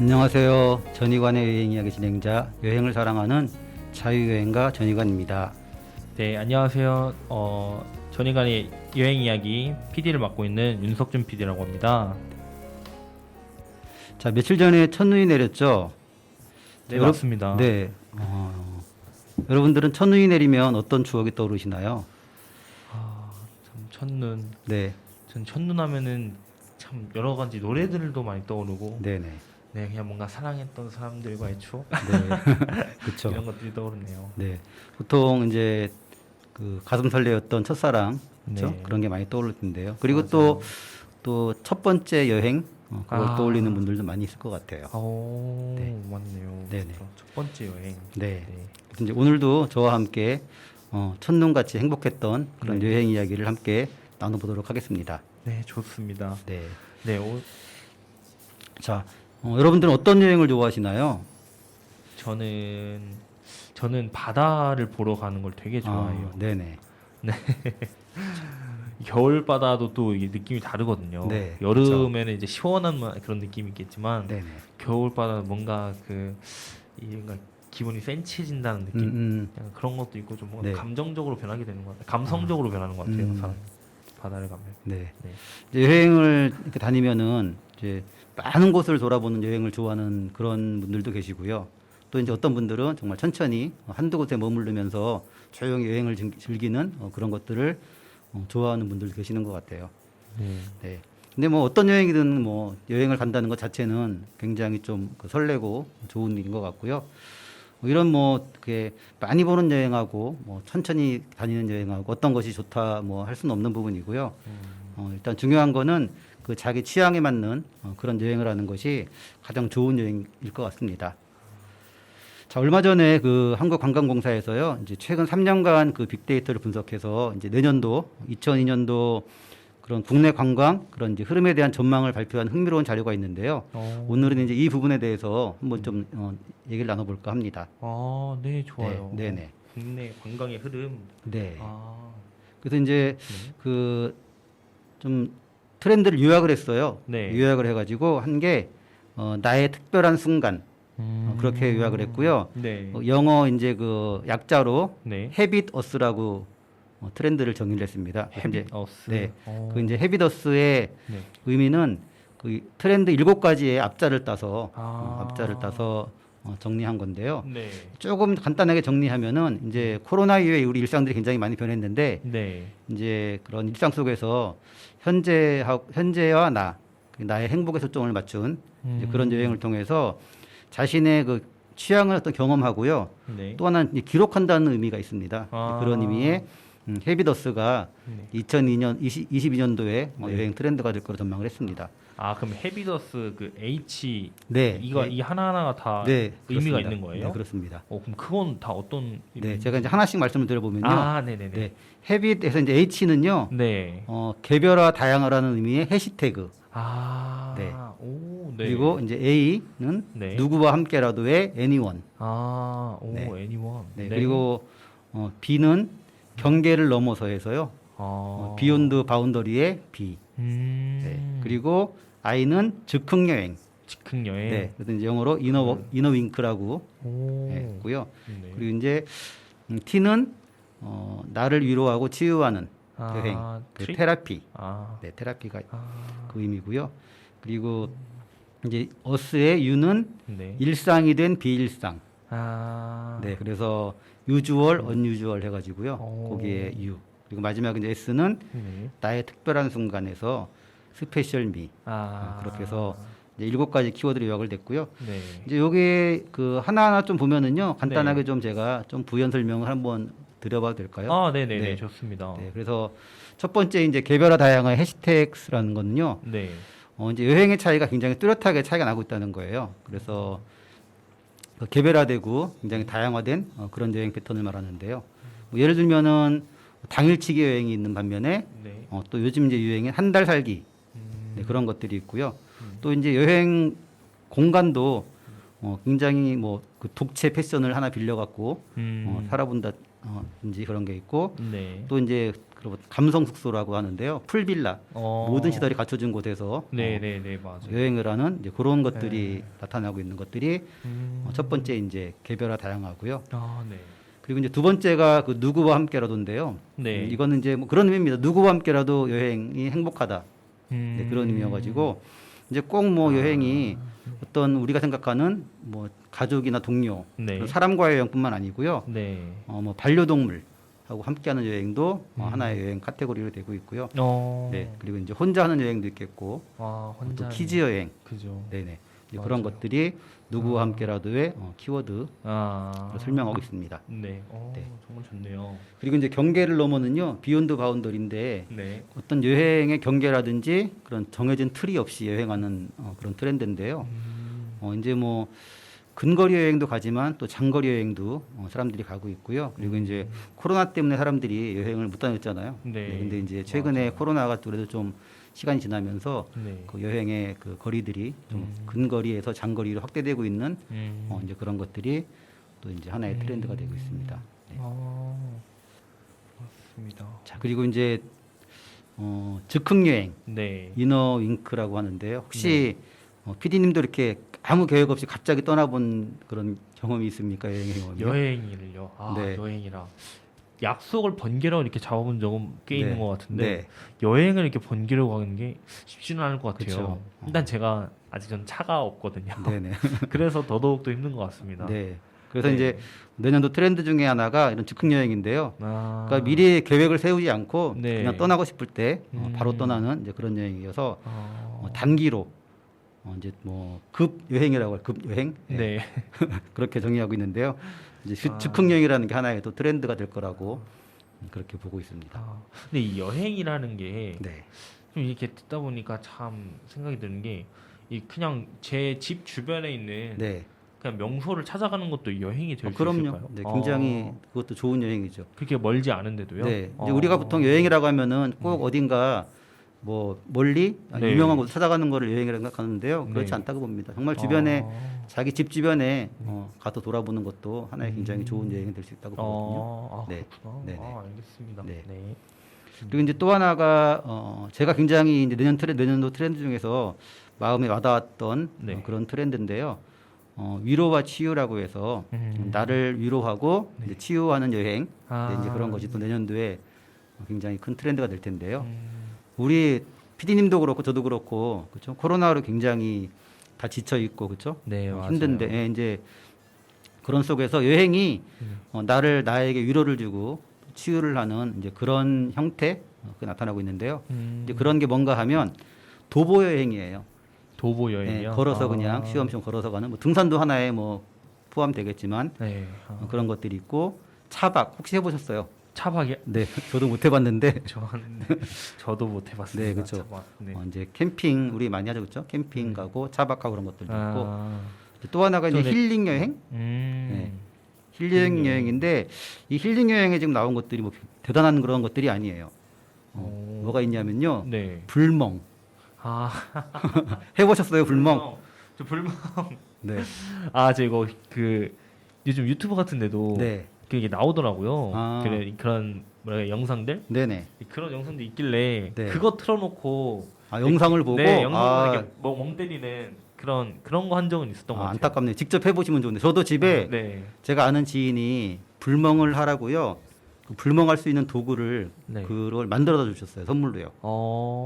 안녕하세요. 전희관의 여행 이야기 진행자, 여행을 사랑하는 자유여행가 전희관입니다. 네, 안녕하세요. 전희관의 여행 이야기 PD를 맡고 있는 윤석준 PD라고 합니다. 자, 며칠 전에 첫눈이 내렸죠? 네, 맞습니다. 네. 여러분들은 첫눈이 내리면 어떤 추억이 떠오르시나요? 참 첫눈. 네. 전 첫눈 하면은 참 여러 가지 노래들도 많이 떠오르고, 네네. 네, 그냥 뭔가 사랑했던 사람들과의 추억 네. 그쵸. 이런 것들이 떠오르네요. 네. 보통 이제 그 가슴 설레었던 첫사랑, 그쵸? 네. 그런 게 많이 떠오를 텐데요. 그리고 맞아요. 또 첫 번째 여행, 그걸 아. 떠올리는 분들도 많이 있을 것 같아요. 오, 네. 맞네요. 네네. 그렇죠. 첫 번째 여행. 네. 네. 그래서 이제 오늘도 저와 함께 첫눈같이 행복했던 그런 네. 여행 이야기를 함께 나눠보도록 하겠습니다. 네, 좋습니다. 네. 네, 자, 여러분들은 어떤 여행을 좋아하시나요? 저는 바다를 보러 가는 걸 되게 좋아해요. 네네. 겨울 바다도 또 이게 느낌이 다르거든요. 네, 여름에는 이제 시원한 그런 느낌이 있겠지만 네네. 겨울 바다는 뭔가 뭔가 기분이 센치해진다는 느낌. 약간 그런 것도 있고 좀 뭔가 네. 감정적으로 변하게 되는 것 같아요. 감성적으로 변하는 것 같아요. 사람 바다를 가면. 네. 네. 이제 여행을 이렇게 다니면은 이제 많은 곳을 돌아보는 여행을 좋아하는 그런 분들도 계시고요. 또 이제 어떤 분들은 정말 천천히 한두 곳에 머무르면서 조용히 여행을 즐기는 그런 것들을 좋아하는 분들도 계시는 것 같아요. 네. 네. 근데 뭐 어떤 여행이든 뭐 여행을 간다는 것 자체는 굉장히 좀 설레고 좋은 일인 것 같고요. 이런 뭐 그게 많이 보는 여행하고 뭐 천천히 다니는 여행하고 어떤 것이 좋다 뭐 할 수는 없는 부분이고요. 일단 중요한 거는 그 자기 취향에 맞는 그런 여행을 하는 것이 가장 좋은 여행일 것 같습니다. 자, 얼마 전에 그 한국관광공사에서요, 이제 최근 3년간 그 빅데이터를 분석해서 이제 내년도 2002년도 그런 국내 관광 그런 이제 흐름에 대한 전망을 발표한 흥미로운 자료가 있는데요. 오늘은 이제 이 부분에 대해서 한번 좀 얘기를 나눠볼까 합니다. 네, 좋아요. 네, 네네. 국내 관광의 흐름. 네. 아, 그래서 이제 네. 그 좀 트렌드를 요약을 했어요. 네. 요약을 해가지고 한 게 나의 특별한 순간 그렇게 요약을 했고요. 네. 영어 이제 그 약자로 네. 헤빗 어스라고 트렌드를 정의를 했습니다. 그래서 이제 헤빗어스. 네. 그 이제 헤빗 어스의 네. 의미는 그 트렌드 7가지의 앞자를 따서 아. 앞자를 따서 정리한 건데요. 네. 조금 간단하게 정리하면은 이제 코로나 이후에 우리 일상들이 굉장히 많이 변했는데 네. 이제 그런 일상 속에서 현재와 나의 행복의 초점을 맞춘 이제 그런 여행을 통해서 자신의 그 취향을 어떤 경험하고요. 네. 또 하나는 이제 기록한다는 의미가 있습니다. 아. 그런 의미의 헤비더스가 네. 22년도에 네. 여행 트렌드가 될 거로 전망을 했습니다. 그럼 헤비더스 그 H 네. 이 하나하나가 다 네, 의미가 그렇습니다. 있는 거예요? 네, 그렇습니다. 그럼 그건 다 어떤 네, 제가 이제 하나씩 말씀을 드려보면요. 네네네. 네, 헤빗에서 이제 H는요, 네. 개별화, 다양화라는 의미의 해시태그. 네. 네. 그리고 이제 A는 네. 누구와 함께라도의 anyone. 네. 애니원. 네. 그리고 B는 경계를 넘어서해서요. 비욘드 바운더리의 B. 네. 그리고 I는 즉흥 여행. 즉흥 여행. 네. 그래서 이제 영어로 이너 윙크라고 했고요. 네. 그리고 이제 T는 나를 위로하고 치유하는 여행, 그 트립? 테라피. 아. 네, 테라피가 그 의미고요. 그리고 이제 어스의 U는 네. 일상이 된 비일상. 아. 네, 그래서 usual, unusual 해가지고요. 오. 거기에 U. 그리고 마지막에 이제 S는 네. 나의 특별한 순간에서 스페셜 미. 그렇게 해서 이제 7가지 키워드로 요약을 됐고요. 네. 이제 요게 그 하나하나 좀 보면은요, 간단하게 좀 제가 좀 부연 설명을 한번 드려봐도 될까요? 네네네. 네. 좋습니다. 네, 그래서 첫 번째 이제 개별화 다양한 해시태그라는 거는요, 네. 이제 여행의 차이가 굉장히 뚜렷하게 차이가 나고 있다는 거예요. 그래서 그 개별화되고 굉장히 다양화된 그런 여행 패턴을 말하는데요. 뭐 예를 들면은 당일치기 여행이 있는 반면에 네. 또 요즘 이제 유행인 한 달 살기 네, 그런 것들이 있고요. 또 이제 여행 공간도 굉장히 뭐 그 독채 패션을 하나 빌려갖고 음. 살아본다든지 그런 게 있고 네. 또 이제 그리고 감성 숙소라고 하는데요. 풀빌라 모든 시설이 갖춰진 곳에서 네네네 맞아요. 여행을 하는 이제 그런 것들이 네. 나타나고 있는 것들이 첫 번째 이제 개별화 다양하고요. 아 네. 그리고 이제 두 번째가 그 누구와 함께라도인데요. 네. 이거는 이제 뭐 그런 의미입니다. 누구와 함께라도 여행이 행복하다. 네, 그런 의미여가지고 이제 꼭 뭐 여행이 어떤 우리가 생각하는 뭐 가족이나 동료, 네. 그런 사람과의 여행뿐만 아니고요. 네. 뭐 반려동물하고 함께하는 여행도 하나의 여행 카테고리로 되고 있고요. 네, 그리고 이제 혼자 하는 여행도 있겠고, 아 또 혼자. 키즈 여행, 그죠. 네네. 이제 맞아요. 그런 것들이 누구와 함께라도의 키워드로 아. 설명하고 있습니다. 네. 네. 정말 좋네요. 그리고 이제 경계를 넘어는요, 비욘드 바운더리인데 네. 어떤 여행의 경계라든지 그런 정해진 틀이 없이 여행하는 그런 트렌드인데요. 이제 뭐 근거리 여행도 가지만 또 장거리 여행도 사람들이 가고 있고요. 그리고 이제 코로나 때문에 사람들이 여행을 못 다녔잖아요. 네. 근데 이제 최근에 맞아요. 코로나가 그래도 좀 시간이 지나면서 네. 그 여행의 그 거리들이 좀 근거리에서 장거리로 확대되고 있는 이제 그런 것들이 또 이제 하나의 트렌드가 되고 있습니다. 네. 아. 맞습니다. 자, 그리고 이제 즉흥 여행 네. 이너 윙크라고 하는데요. 혹시 PD님도 이렇게 아무 계획 없이 갑자기 떠나본 그런 경험이 있습니까? 여행 경험이? 여행일요. 아, 네. 여행이라. 약속을 번개로 이렇게 잡아본 적은 꽤 있는 네. 것 같은데 네. 여행을 이렇게 번개로 가는 게 쉽지는 않을 것 같아요. 그쵸. 일단 제가 아직 전 차가 없거든요. 네네. 그래서 더더욱 더 힘든 것 같습니다. 네. 그래서 네. 이제 내년도 트렌드 중에 하나가 이런 즉흥 여행인데요. 아, 그러니까 미리 계획을 세우지 않고 네. 그냥 떠나고 싶을 때 바로 음. 떠나는 이제 그런 여행이어서 아, 단기로 이제 뭐 급 여행이라고 할 급 여행 네. 그렇게 정의하고 있는데요. 이제 아. 즉흥 여행이라는 게 하나의 또 트렌드가 될 거라고 그렇게 보고 있습니다. 아, 근데 이 여행이라는 게 네. 좀 이렇게 듣다 보니까 참 생각이 드는 게 이 그냥 제 집 주변에 있는 네. 그냥 명소를 찾아가는 것도 여행이 될 수 그럼요. 있을까요? 네, 굉장히 그것도 좋은 여행이죠. 그렇게 멀지 않은데도요? 네. 이제 우리가 보통 여행이라고 하면은 꼭 어딘가 뭐 멀리 네. 유명한 곳 찾아가는 거를 여행이라고 생각하는데요. 그렇지 네. 않다고 봅니다. 정말 주변에 아. 자기 집 주변에 가서 돌아보는 것도 하나의 굉장히 좋은 여행이 될 수 있다고 보거든요. 아, 네. 그렇구나. 네네. 아, 알겠습니다. 네. 네. 그리고 이제 또 하나가 제가 굉장히 이제 내년도 트렌드 중에서 마음에 와닿았던 네. 그런 트렌드인데요. 위로와 치유라고 해서 나를 위로하고 이제 치유하는 여행 네. 아. 네, 이제 그런 것이 또 내년도에 굉장히 큰 트렌드가 될 텐데요. 음, 우리 PD님도 그렇고 저도 그렇고 그렇죠. 코로나로 굉장히 다 지쳐 있고 그렇죠. 네, 맞아요. 힘든데 예, 이제 그런 속에서 여행이 나에게 위로를 주고 치유를 하는 이제 그런 형태 나타나고 있는데요. 이제 그런 게 뭔가 하면 도보 여행이에요. 도보 예, 여행이요? 걸어서 아. 그냥 쉬엄쉬엄 걸어서 가는 뭐 등산도 하나에 뭐 포함되겠지만 네. 아. 그런 것들이 있고 차박 혹시 해보셨어요? 차박이요? 네, 저도 못 해봤는데 저도 못 해봤습니다. 네, 그렇죠. 차박. 네. 이제 캠핑 우리 많이 하죠, 그렇죠? 캠핑 가고 차박하고 그런 것들도 있고 아. 또 하나가 이제 또 힐링 여행, 네. 힐링 여행인데 이 힐링 여행에 지금 나온 것들이 뭐 대단한 그런 것들이 아니에요. 오. 뭐가 있냐면요, 네. 불멍 아. 해보셨어요, 불멍? 저 불멍. 네, 아, 저 이거 그 요즘 유튜브 같은데도 네, 그게 나오더라고요. 아. 그런 뭐라 영상들 네네. 그런 영상도 있길래 네. 그거 틀어놓고 영상을 보고 네, 영상을 이렇게 멍 때리는 그런 거 한 적은 있었던 것 같아요. 안타깝네요. 직접 해보시면 좋은데 저도 집에 네. 제가 아는 지인이 불멍을 하라고요. 그 불멍할 수 있는 도구를 네. 그걸 만들어다 주셨어요, 선물로요.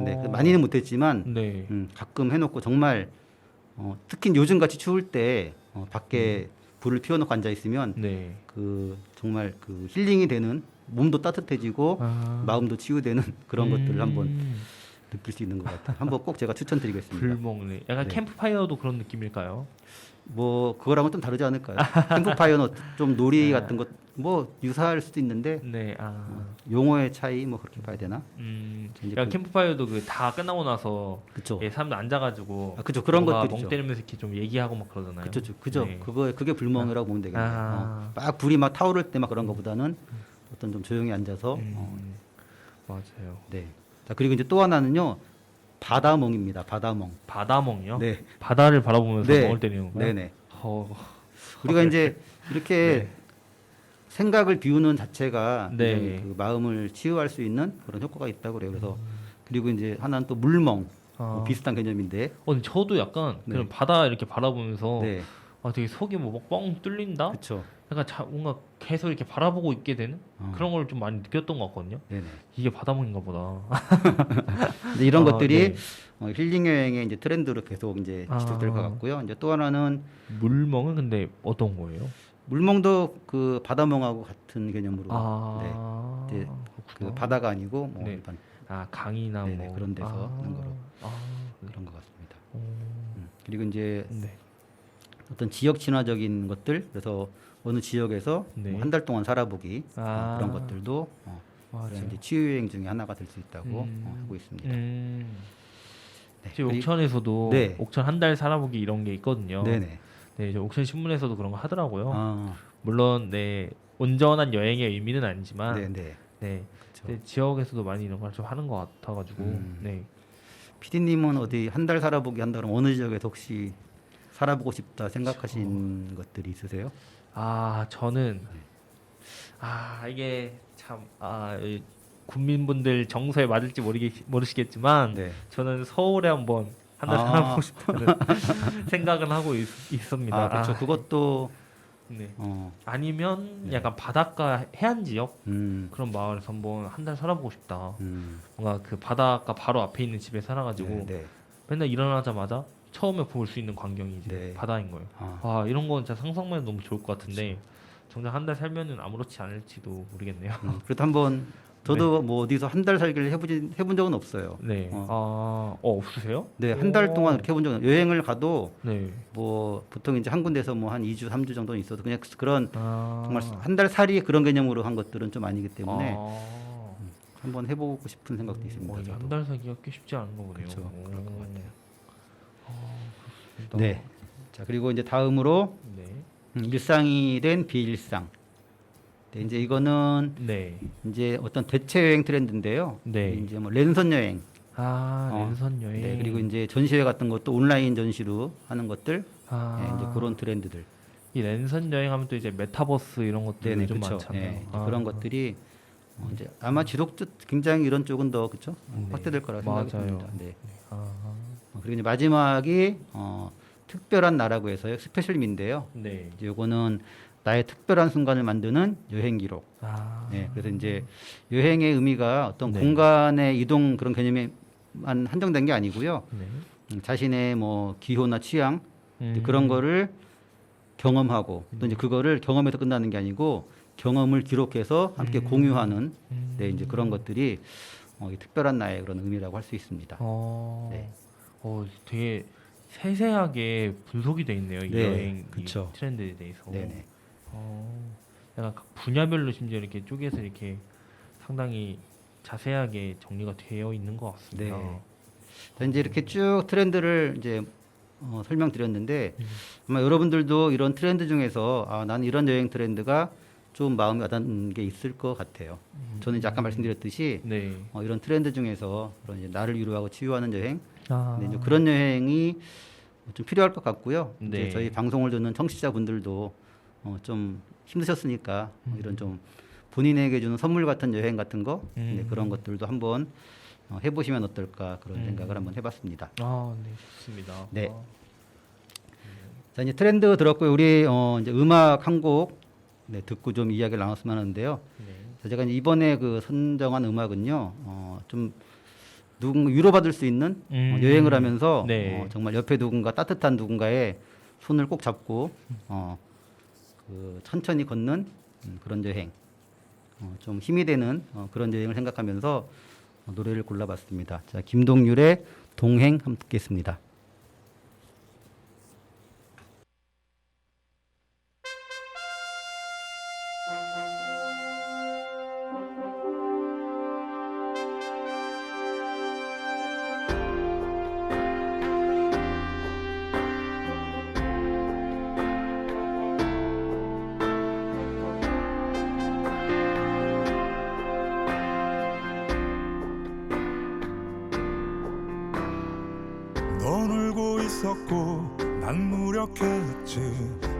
네, 네. 많이는 못했지만 네. 가끔 해놓고 정말 특히 요즘 같이 추울 때 밖에 불을 피워놓고 앉아 있으면 네. 그 정말 그 힐링이 되는 몸도 따뜻해지고 아. 마음도 치유되는 그런 것들을 한번 느낄 수 있는 것 같아요. 한번 꼭 제가 추천드리겠습니다. 불멍네. 약간 네. 캠프파이어도 그런 느낌일까요? 뭐 그거랑은 좀 다르지 않을까요? 캠프파이어는 좀 놀이 같은 것 뭐 유사할 수도 있는데 네. 아. 용어의 차이 뭐 그렇게 봐야 되나? 이제 약간 캠프파이어도 그 다 끝나고 나서 그쵸. 예, 사람들 앉아가지고 그쵸. 그런 뭔가 것들이죠. 멍 때리면서 이렇게 좀 얘기하고 막 그러잖아요. 그죠. 네. 그게 불멍이라고 보면 되겠네요. 아. 막 불이 막 타오를 때 막 그런 것보다는 어떤 좀 조용히 앉아서 맞아요. 네. 자, 그리고 이제 또 하나는요. 바다멍입니다. 바다멍. 바다멍이요? 네. 바다를 바라보면서 네. 멍을 때리는 건가요? 네네. 우리가 이제 이렇게 네. 생각을 비우는 자체가 네. 굉장히 그 마음을 치유할 수 있는 그런 효과가 있다고 그래요. 그래서 그리고 이제 하나는 또 물멍 뭐 비슷한 개념인데. 근데 저도 약간 네. 그런 바다 이렇게 바라보면서 네, 되게 속이 뭐 뻥 뚫린다. 그렇죠. 약간 뭔가 계속 이렇게 바라보고 있게 되는 그런 걸 좀 많이 느꼈던 것 같거든요. 네네. 이게 바다몽인가 보다. 근데 이런 것들이 네. 힐링 여행의 이제 트렌드로 계속 이제 지속될 것 같고요. 이제 또 하나는 물멍은 근데 어떤 거예요? 물멍도 그 바다멍하고 같은 개념으로. 네. 이제 그 그렇구나. 바다가 아니고 뭐 네. 일반 강이나 네네, 뭐 그런 데서 하는 거로 네. 그런 것 같습니다. 오, 그리고 이제 네. 어떤 지역 친화적인 것들, 그래서 어느 지역에서 네. 한 달 동안 살아보기 아. 그런 것들도 맞아요. 그런 이제 치유 여행 중에 하나가 될 수 있다고 하고 있습니다. 네, 그리고- 옥천에서도 네. 옥천 한 달 살아보기 이런 게 있거든요. 네네. 네, 이제 옥천 신문에서도 그런 거 하더라고요. 아, 물론 네 온전한 여행의 의미는 아니지만 네네. 네, 그렇죠. 네, 지역에서도 많이 이런 걸 좀 하는 것 같아가지고 네. PD님은 어디 한 달 살아보기 한다면 어느 지역에서 혹시 살아보고 싶다 생각하신 것들이 있으세요? 저는 이게 참 국민분들 정서에 맞을지 모르시겠지만 네. 저는 서울에 한번 한 달 살아보고 싶다는 생각은 하고 있습니다. 그렇죠. 그것도 네. 네. 아니면 약간 바닷가 해안 지역 음, 그런 마을에서 한번 한 달 살아보고 싶다. 음, 뭔가 그 바닷가 바로 앞에 있는 집에 살아가지고 네, 네. 맨날 일어나자마자 처음에 볼 수 있는 광경이 이제 네. 바다인 거예요. 이런 건 진짜 상상만 해도 너무 좋을 것 같은데 정작 한 달 살면은 아무렇지 않을지도 모르겠네요. 그래도 한번 저도 뭐 어디서 한 달 살기를 해본 적은 없어요. 네. 없으세요? 네, 한 달 동안 그렇게 해본 적은 여행을 가도 네. 뭐 보통 이제 한 군데서 뭐 한 2주, 3주 정도는 있어도 그냥 그런 정말 정말 한 달 살이 그런 개념으로 한 것들은 좀 아니기 때문에 한번 해보고 싶은 생각도 있습니다. 이게 저도. 한 달 살기가 꽤 쉽지 않은 거군요. 그렇죠. 그럴 것 같아요. 그렇습니다. 네. 자, 그리고 이제 다음으로 네. 일상이 된 비일상. 네, 이제 이거는 네. 이제 어떤 대체 여행 트렌드인데요. 네. 이제 뭐 랜선 여행. 랜선 여행. 네, 그리고 이제 전시회 같은 것도 온라인 전시로 하는 것들. 네, 이제 그런 트렌드들. 이 랜선 여행하면 또 이제 메타버스 이런 것들 네네, 요즘 그렇죠. 많잖아요. 네, 이제 그런 것들이 이제 아마 지속적 굉장히 이런 쪽은 더 그렇죠. 네. 확대될 거라 생각이 맞아요. 듭니다. 네. 아, 그리고 이제 마지막이 특별한 나라고 해서요. 스페셜미인데요. 네. 이제 요거는 나의 특별한 순간을 만드는 여행 기록. 네, 그래서 이제 여행의 의미가 어떤 네. 공간의 이동 그런 개념에만 한정된 게 아니고요. 네. 자신의 뭐 기호나 취향 이제 그런 거를 경험하고 또 이제 그거를 경험해서 끝나는 게 아니고 경험을 기록해서 함께 공유하는 네, 이제 그런 것들이 이 특별한 나의 그런 의미라고 할 수 있습니다. 네. 되게 세세하게 분석이 돼 있네요. 이 네, 여행 이 그쵸. 트렌드에 대해서. 네네. 약간 각 분야별로 심지어 이렇게 쪼개서 이렇게 상당히 자세하게 정리가 되어 있는 것 같습니다. 네. 자, 이제 이렇게 쭉 트렌드를 이제 설명드렸는데 아마 여러분들도 이런 트렌드 중에서 나는 이런 여행 트렌드가 좀 마음에 와닿는 게 있을 것 같아요. 저는 이제 아까 말씀드렸듯이 네. 이런 트렌드 중에서 그런 이제 나를 위로하고 치유하는 여행, 아. 네, 이제 그런 여행이 좀 필요할 것 같고요. 네. 이제 저희 방송을 듣는 청취자분들도 좀 힘드셨으니까 이런 좀 본인에게 주는 선물 같은 여행 같은 거 네, 그런 것들도 한번 해보시면 어떨까 그런 생각을 한번 해봤습니다. 네, 좋습니다. 네. 자, 이제 트렌드 들었고요. 우리 이제 음악 한 곡 네, 듣고 좀 이야기를 나눴으면 하는데요. 네. 자, 제가 이제 이번에 그 선정한 음악은요, 좀 누군가 위로받을 수 있는 여행을 하면서 네. 정말 옆에 누군가 따뜻한 누군가의 손을 꼭 잡고 그 천천히 걷는 그런 여행, 좀 힘이 되는 그런 여행을 생각하면서 노래를 골라봤습니다. 자, 김동률의 동행 함께 듣겠습니다. 넌 울고 있었고 난 무력했지.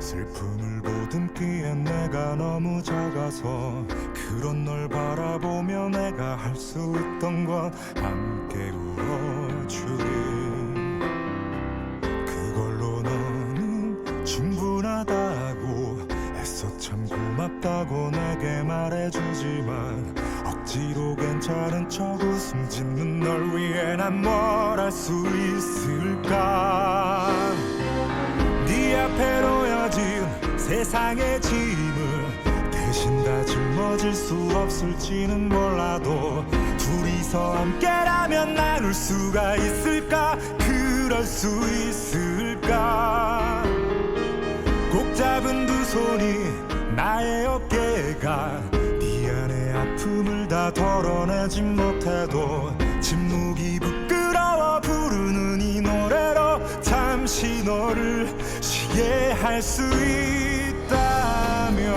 슬픔을 보듬기에 내가 너무 작아서 그런 널 바라보며 내가 할 수 있던 건 함께 울어주기. 그걸로 너는 충분하다고 애써 참 고맙다고 내게 말해주지만 억지로 괜찮은 척 웃음 짓는 널 위해 난 뭘 할 수 있을까. 네 앞에 놓여진 세상의 짐을 대신 다 짊어질 수 없을지는 몰라도 둘이서 함께라면 나눌 수가 있을까. 그럴 수 있을까. 꼭 잡은 두 손이 나의 어깨가 네 안의 아픔을 다 덜어내진 못해도 침묵이 부끄러워 부르는 이 노래로 잠시 너를 쉬게 할 수 있다면.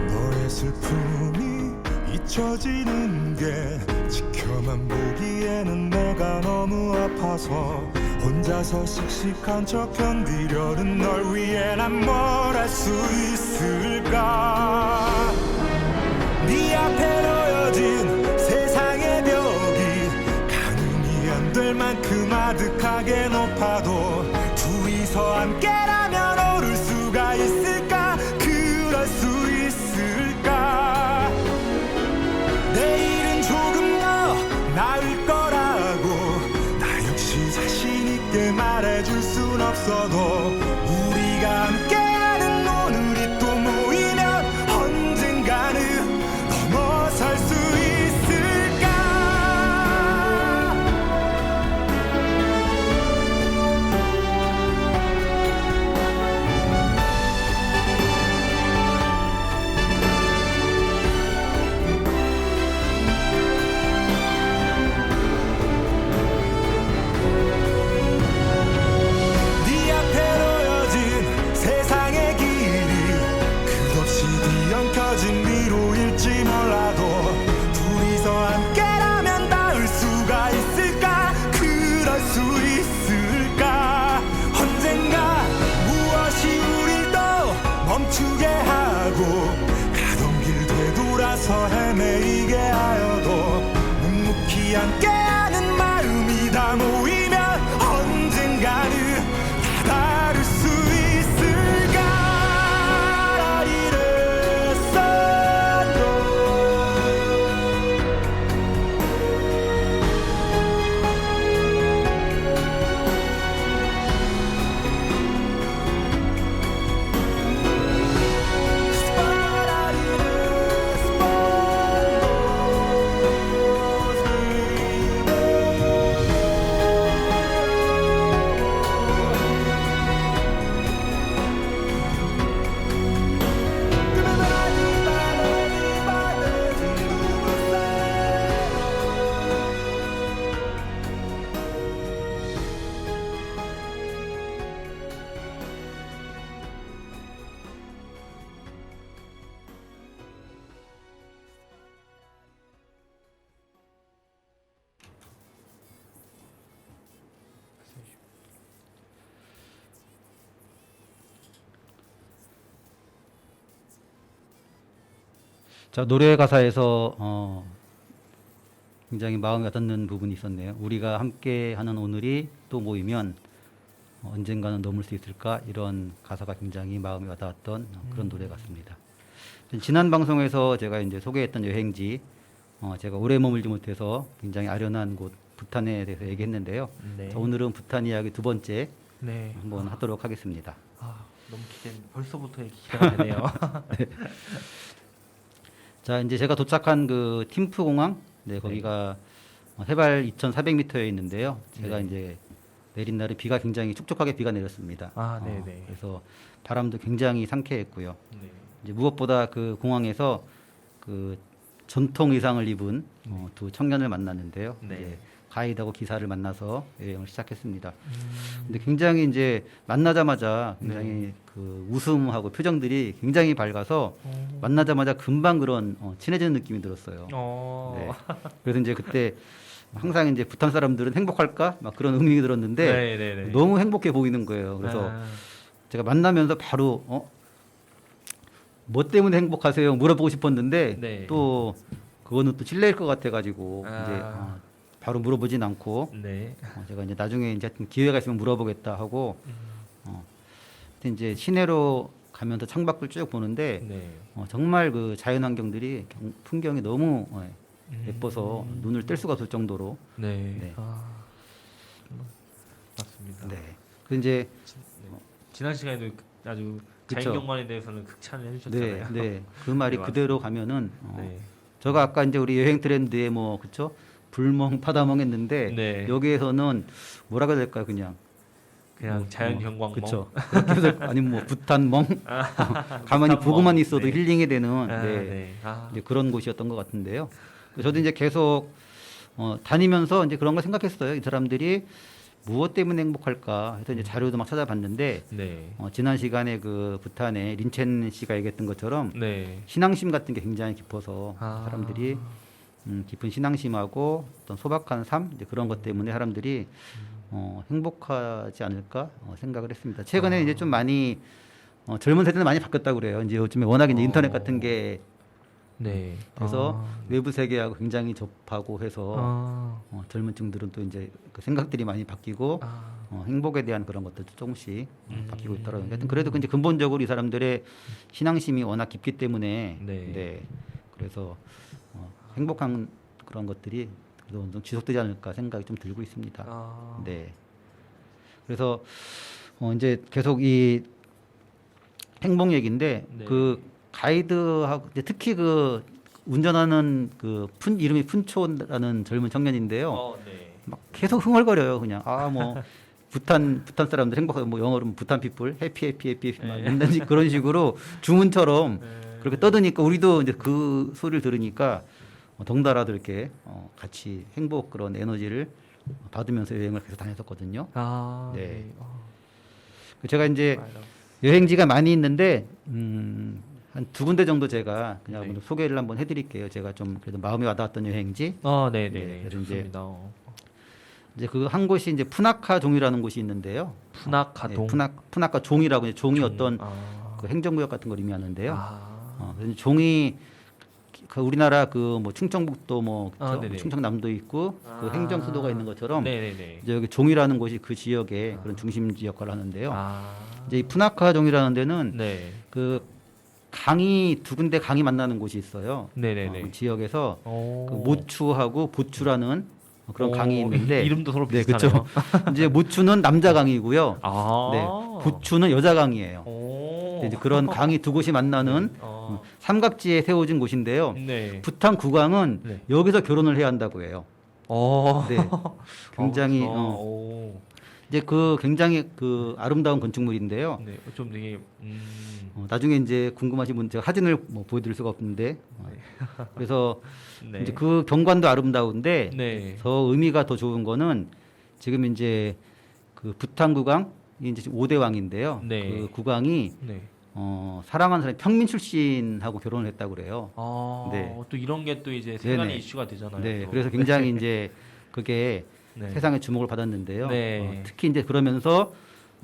너의 슬픔이 잊혀지는 게 지켜만 보기에는 내가 너무 아파서 혼자서 씩씩한 척 견디려는 널 위해 난 뭘 할 수 있을까. 네 앞에 놓여진 세상의 벽이 가늠이 안 될 만큼 아득하게 높아도 둘이서 함께라면 오를 수가 있을까. 그럴 수 있을까. 내일은 조금 더 나을 거라고 나 역시 자신 있게 말해줄 순 없어도 우리가 함께하는 오늘이 또 모이면 언젠가는 넘어설 수 있을까. 네 앞에 놓여진 세상의 길이 끝없이 뒤엉켜진 미로일지 몰라도 둘이서 함께라면 닿을 수가 있을까. 그럴 수 있을까. 언젠가 무엇이 우릴 또 멈추게 하고 가던 길 되돌아서 헤매이게 하여도 묵묵히 함께하는 마음이 다 모이면 언젠가는 다 다를 수 있을까. 이랬어. 자, 노래 가사에서 굉장히 마음에 와닿는 부분이 있었네요. 우리가 함께하는 오늘이 또 모이면 언젠가는 넘을 수 있을까. 이런 가사가 굉장히 마음에 와닿았던 그런 노래 같습니다. 지난 방송에서 제가 이제 소개했던 여행지, 제가 오래 머물지 못해서 굉장히 아련한 곳 부탄에 대해서 얘기했는데요. 네. 자, 오늘은 부탄 이야기 두 번째 네. 한번 하도록 하겠습니다. 너무 벌써부터 이렇게 기대가 되네요. 자, 이제 제가 도착한 그 팀프 공항, 네, 거기가 해발 2,400m에 있는데요. 제가 네. 이제 내린 날은 비가 굉장히 촉촉하게 비가 내렸습니다. 네네. 그래서 바람도 굉장히 상쾌했고요. 네. 이제 무엇보다 그 공항에서 그 전통 의상을 입은 두 청년을 만났는데요. 네. 이제 가이드하고 기사를 만나서 여행을 시작했습니다. 근데 굉장히 이제 만나자마자 굉장히 그 웃음하고 표정들이 굉장히 밝아서 만나자마자 금방 그런 친해지는 느낌이 들었어요. 네. 그래서 이제 그때 항상 이제 부탄 사람들은 행복할까 막 그런 의문이 들었는데 네네네. 너무 행복해 보이는 거예요. 그래서 제가 만나면서 바로 뭐 때문에 행복하세요? 물어보고 싶었는데 네. 또 그거는 또 실례일 것 같아가지고 이제 바로 물어보진 않고 네. 제가 이제 나중에 이제 하여튼 기회가 있으면 물어보겠다 하고 근데 이제 시내로 가면서 창밖을 쭉 보는데 네. 정말 그 자연 환경들이 풍경이 너무 예뻐서 눈을 뗄 수가 없을 정도로 네. 네. 맞습니다. 네. 그 이제 지난 시간에도 아주 그쵸. 자연경관에 대해서는 극찬을 해주셨잖아요. 네, 네. 그 말이 네, 그대로 가면은 네. 제가 아까 이제 우리 여행 트렌드에 뭐 그쵸 불멍 파다멍 했는데 네. 여기에서는 뭐라고 해야 될까요 그냥 그냥 자연경관멍. 그렇죠. 그렇게 해서 아니면 뭐 부탄멍 가만히 부탄멍. 보고만 있어도 네. 힐링이 되는 아, 네. 네. 아. 이제 그런 곳이었던 것 같은데요. 저도 이제 계속 다니면서 이제 그런 거 생각했어요. 이 사람들이 무엇 때문에 행복할까 해서 이제 자료도 막 찾아봤는데 네. 지난 시간에 그 부탄의 린첸 씨가 얘기했던 것처럼 네. 신앙심 같은 게 굉장히 깊어서 아. 사람들이 깊은 신앙심하고 어떤 소박한 삶 이제 그런 것 때문에 사람들이 행복하지 않을까 생각을 했습니다. 최근에 이제 좀 많이 젊은 세대는 많이 바뀌었다고 그래요. 이제 요즘에 워낙 이제 인터넷 같은 게 네. 그래서 외부 세계하고 굉장히 접하고 해서 젊은 층들은 또 이제 그 생각들이 많이 바뀌고 행복에 대한 그런 것들도 조금씩 바뀌고 있더라고요. 하여튼 그래도 이제 근본적으로 이 사람들의 신앙심이 워낙 깊기 때문에 네. 그래서 행복한 그런 것들이 그래도 좀 지속되지 않을까 생각이 좀 들고 있습니다. 네. 그래서 이제 계속 이 행복 얘기인데 네. 그 가이드하고 이제 특히 그 운전하는 그 이름이 푼초라는 젊은 청년인데요. 네. 막 계속 흥얼거려요. 그냥 뭐 부탄 사람들 행복하고 뭐 영어로는 부탄 피플 해피 막 맨날 그런 식으로 주문처럼 그렇게 떠드니까 우리도 이제 그 소리를 들으니까 덩달아도 이렇게 같이 행복 그런 에너지를 받으면서 여행을 계속 다녔었거든요. 네. 제가 이제 여행지가 많이 있는데 한 두 군데 정도 제가 그냥 한번 소개를 한번 해드릴게요. 제가 좀 그래도 마음에 와닿았던 여행지. 네네. 네, 그래서 좋습니다. 이제 그 한 곳이 이제 푸나카 종이라는 곳이 있는데요. 푸나카동. 푸나카 종이라고 이제 종이 종. 어떤 그 행정구역 같은 걸 의미하는데요. 아. 그래서 종이 그 우리나라 그 뭐 충청북도 뭐 그쵸? 네네. 충청남도 있고 그 행정 수도가 있는 것처럼 네네네. 이제 여기 종이라는 곳이 그 지역의 그런 중심지 역할을 하는데요. 아. 이제 이 푸나카 종이라는 데는 네. 그 두 군데 강이 만나는 곳이 있어요. 네네네. 그 지역에서 오. 그 모추하고 보추라는 그런 오, 강이 있는데 이름도 서로 네, 비슷하네요. 그렇죠. 이제 모추는 남자 강이고요. 아. 네, 보추는 여자 강이에요. 오. 이제 그런 강이 두 곳이 만나는 삼각지에 세워진 곳인데요. 네. 부탄 국왕은 네. 여기서 결혼을 해야 한다고 해요. 네, 굉장히 오. 이제 그 굉장히 그 아름다운 건축물인데요. 네. 좀 되게 나중에 이제 궁금하신 분 제가 사진을 뭐 보여드릴 수가 없는데 그래서 네. 이제 그 경관도 아름다운데 네. 더 의미가 더 좋은 거는 지금 이제 그 부탄 국왕이 이제 5대 왕인데요. 네. 그 국왕이 네. 사랑하는 사람이 평민 출신하고 결혼을 했다고 그래요. 아, 네. 또 이런 게 또 이제 세간의 네네. 이슈가 되잖아요. 네, 또. 그래서 굉장히 이제 그게 네. 세상의 주목을 받았는데요. 네. 특히 이제 그러면서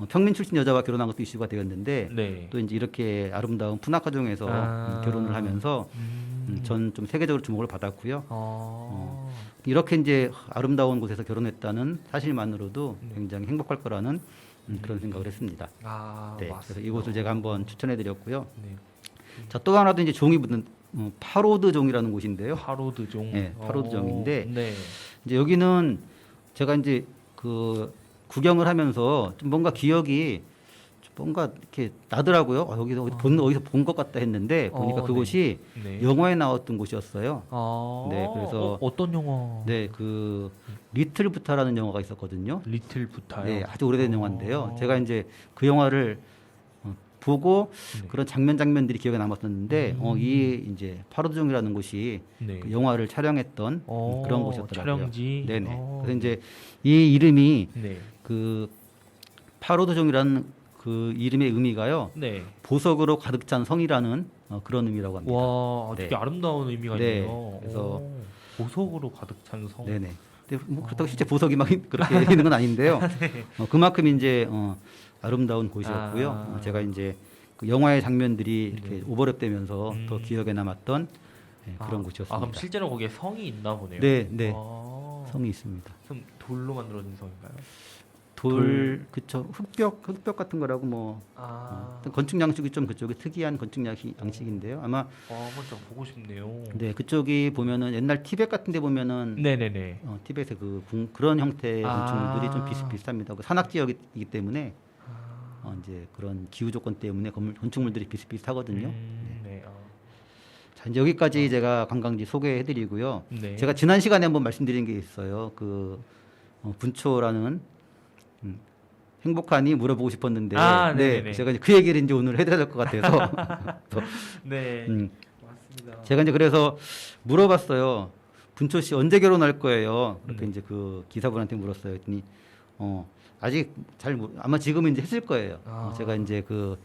평민 출신 여자와 결혼한 것도 이슈가 되었는데 네. 또 이제 이렇게 아름다운 푸나카종에서 결혼을 하면서 전 좀 세계적으로 주목을 받았고요. 이렇게 이제 아름다운 곳에서 결혼했다는 사실만으로도 굉장히 행복할 거라는 그런 생각을 했습니다. 아, 네, 맞습니다. 그래서 이곳을 제가 한번 추천해드렸고요. 네. 자, 또 하나도 이제 종이 붙는 파로드 종이라는 곳인데요. 파로드종. 네, 파로드종인데 네. 이제 여기는 제가 이제 그 구경을 하면서 좀 뭔가 기억이 좀 뭔가 이렇게 나더라고요. 어디서 본 것 같다 했는데 보니까 그곳이 네. 영화에 나왔던 곳이었어요. 아, 네, 그래서 어떤 영화? 네, 그 리틀 부타라는 영화가 있었거든요. 리틀 부타요. 네, 아주 오래된 영화인데요. 제가 이제 그 영화를 보고 네. 그런 장면들이 기억에 남았었는데 이 이제 파로드종이라는 곳이 네. 그 영화를 촬영했던 그런 곳이었더라고요. 촬영지. 네네. 그래서 이제 이 이름이 네. 그 파로드종이라는 그 이름의 의미가요. 네. 보석으로 가득 찬 성이라는 그런 의미라고 합니다. 와, 되게 네. 아름다운 의미가 네. 있네요. 그래서 오, 보석으로 가득 찬 성. 네네. 근데 뭐 그렇다고 실제 보석이 막 그렇게 있는 건 아닌데요. 네. 그만큼 이제 아름다운 곳이었고요. 아. 제가 이제 그 영화의 장면들이 이렇게 네. 오버랩되면서 더 기억에 남았던 그런 아, 곳이었습니다. 그럼 실제로 거기에 성이 있나 보네요. 네, 네. 아, 성이 있습니다. 그럼 돌로 만들어진 성인가요? 그쵸. 흑벽 같은 거라고 뭐 어떤 건축 양식이 좀 그쪽에 특이한 건축 양식인데요. 아마 한번 좀 보고 싶네요. 네 그쪽이 보면은 옛날 티벳 같은데 보면은 네네네. 티벳의 그런 형태의 아. 건축물들이 좀 비슷비슷합니다. 그 산악 지역이기 때문에 이제 그런 기후 조건 때문에 건축물들이 비슷비슷하거든요. 네. 자, 이제 여기까지 제가 관광지 소개해드리고요. 네. 제가 지난 시간에 한번 말씀드린 게 있어요. 그 분초라는 행복하니 물어보고 싶었는데, 네네네. 제가 이제 그 얘기를 이제 오늘 해드려야 될 것 같아서, 네. 음, 맞습니다. 제가 이제 그래서 물어봤어요. 분초 씨 언제 결혼할 거예요? 그렇게 네. 이제 그 기사분한테 물었어요. 했더니 아직 아마 지금은 이제 했을 거예요. 제가 이제 그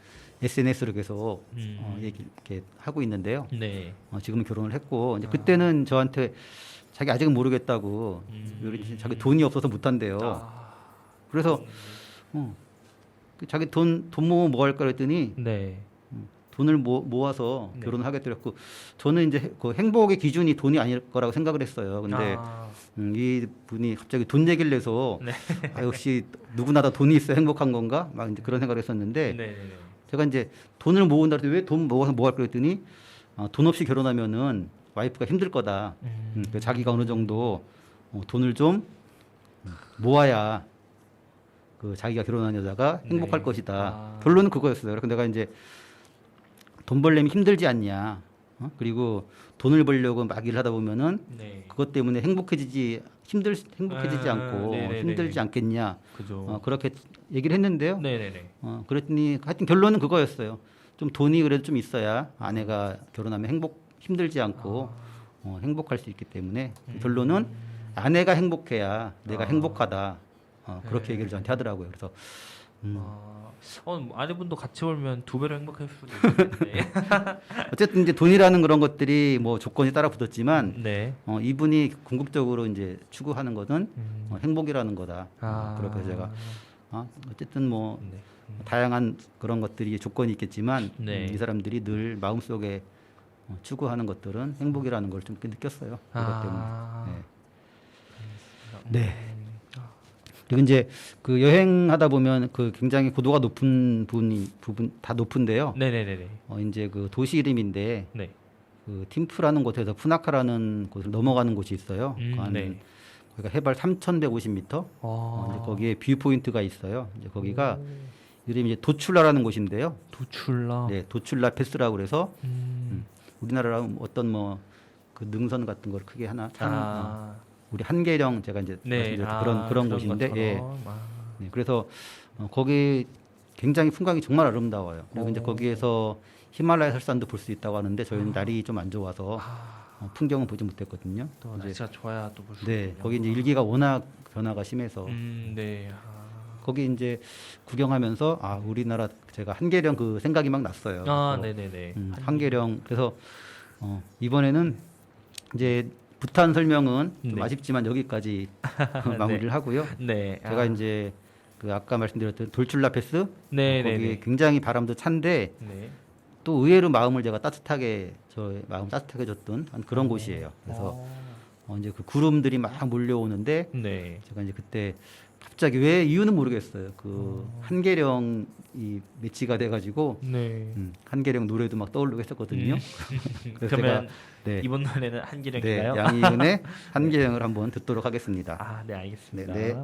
SNS로 계속 얘기 이렇게 하고 있는데요. 네. 지금은 결혼을 했고 이제 그때는 저한테 자기 아직은 모르겠다고 이렇게 자기 돈이 없어서 못한대요. 그래서 자기 돈 모으면 뭐 할까 그랬더니 네. 돈을 모아서 네. 결혼을 하겠다고 했고 저는 이제 그 행복의 기준이 돈이 아닐 거라고 생각을 했어요. 근데 이 분이 갑자기 돈 얘기를 내서 네. 역시 누구나 다 돈이 있어야 행복한 건가? 막 이제 그런 생각을 했었는데 네네네. 제가 이제 돈을 모은다 그랬더니 왜 돈 모아서 뭐 할 거라 그랬더니 돈 없이 결혼하면은 와이프가 힘들 거다. 그래서 자기가 어느 정도 돈을 좀 모아야 그 자기가 결혼한 여자가 행복할 네. 것이다. 결론은 그거였어요. 그래서 내가 이제 돈 벌려면 힘들지 않냐. 그리고 돈을 벌려고 막 일을 하다 보면은 네. 그것 때문에 행복해지지 않고 네네네. 힘들지 않겠냐. 그죠. 그렇게 얘기를 했는데요. 네네네. 그랬더니 하여튼 결론은 그거였어요. 좀 돈이 그래도 좀 있어야 아내가 결혼하면 힘들지 않고 행복할 수 있기 때문에 결론은 아내가 행복해야 내가 행복하다. 그렇게 얘기를 저한테 하더라고요. 그래서 아내분도 같이 벌면 두 배로 행복할 수도 있겠네. 어쨌든 이제 돈이라는 그런 것들이 뭐 조건이 따라 붙었지만 네. 이분이 궁극적으로 이제 추구하는 것은 행복이라는 거다. 그렇게 해서 제가 어쨌든 뭐 네. 다양한 그런 것들이 조건이 있겠지만 네. 이 사람들이 늘 마음속에 추구하는 것들은 행복이라는 걸 좀 느꼈어요. 그것 때문에. 네. 그리고 이제 그 여행하다 보면 그 굉장히 고도가 높은 부분 다 높은데요. 네네네네. 이제 그 도시 이름인데 네. 그 팀프라는 곳에서 푸나카라는 곳을 넘어가는 곳이 있어요. 네. 거기가 해발 3,150m. 이제 거기에 뷰 포인트가 있어요. 이제 거기가 이름이 이제 도출라라는 곳인데요. 도출라. 네, 도출라 패스라고 그래서 우리나라로 어떤 뭐 그 능선 같은 걸 크게 하나 우리 한계령 제가 이제 말씀드렸던 그런 곳인데, 예. 네, 그래서 거기 굉장히 풍광이 정말 아름다워요. 그리고 이제 거기에서 히말라야 설산도 볼 수 있다고 하는데 저희는 날이 좀 안 좋아서 풍경은 보지 못했거든요. 또 날씨가 좋아야 또 볼 수 네, 있군요. 거기 이제 일기가 워낙 변화가 심해서 네. 거기 이제 구경하면서 우리나라 제가 한계령 그 생각이 막 났어요. 그래서, 네네네. 한계령 그래서 이번에는 이제 부탄 설명은 좀 네. 아쉽지만 여기까지 마무리를 하고요. 네. 제가 이제 그 아까 말씀드렸던 돌출라 패스 네네네. 거기 굉장히 바람도 찬데 네. 또 의외로 마음을 제가 저의 마음 따뜻하게 줬던 그런 곳이에요. 그래서 이제 그 구름들이 막 몰려오는데 네. 제가 이제 그때 갑자기 왜 이유는 모르겠어요. 그 한계령이 매치가 돼가지고 네. 한계령 노래도 막 떠오르고 했었거든요. 그래서 그러면 네. 이번 노래는 네, 한기령인가요? 양희은의 한계령을 한번 듣도록 하겠습니다. 네, 알겠습니다. 네.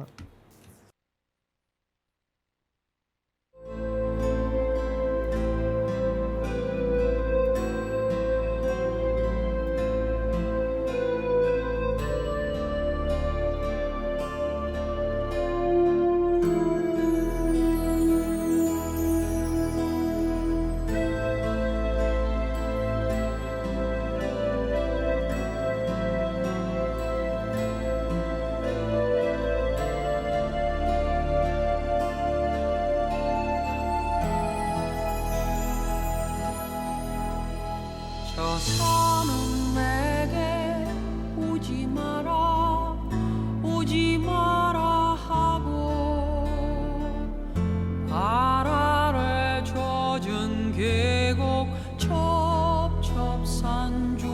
저서는 내게 오지 마라 오지 마라 하고 발 아래 젖은 계곡 첩첩산 중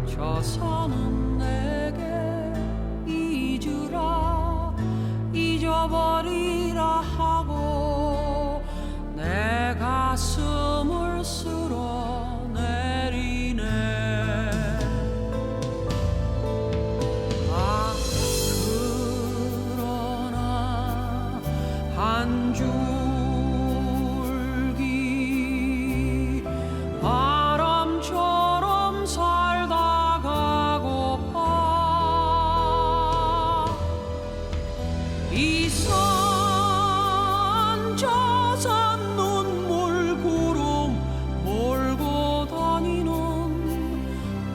저서는 내게 잊으라 잊어버리라 하고 내 가슴을 쓸어내리네 아 그러나 한 줄기 바람처럼 살다 가고파 이 산 저 산 눈물 구름 몰고 다니는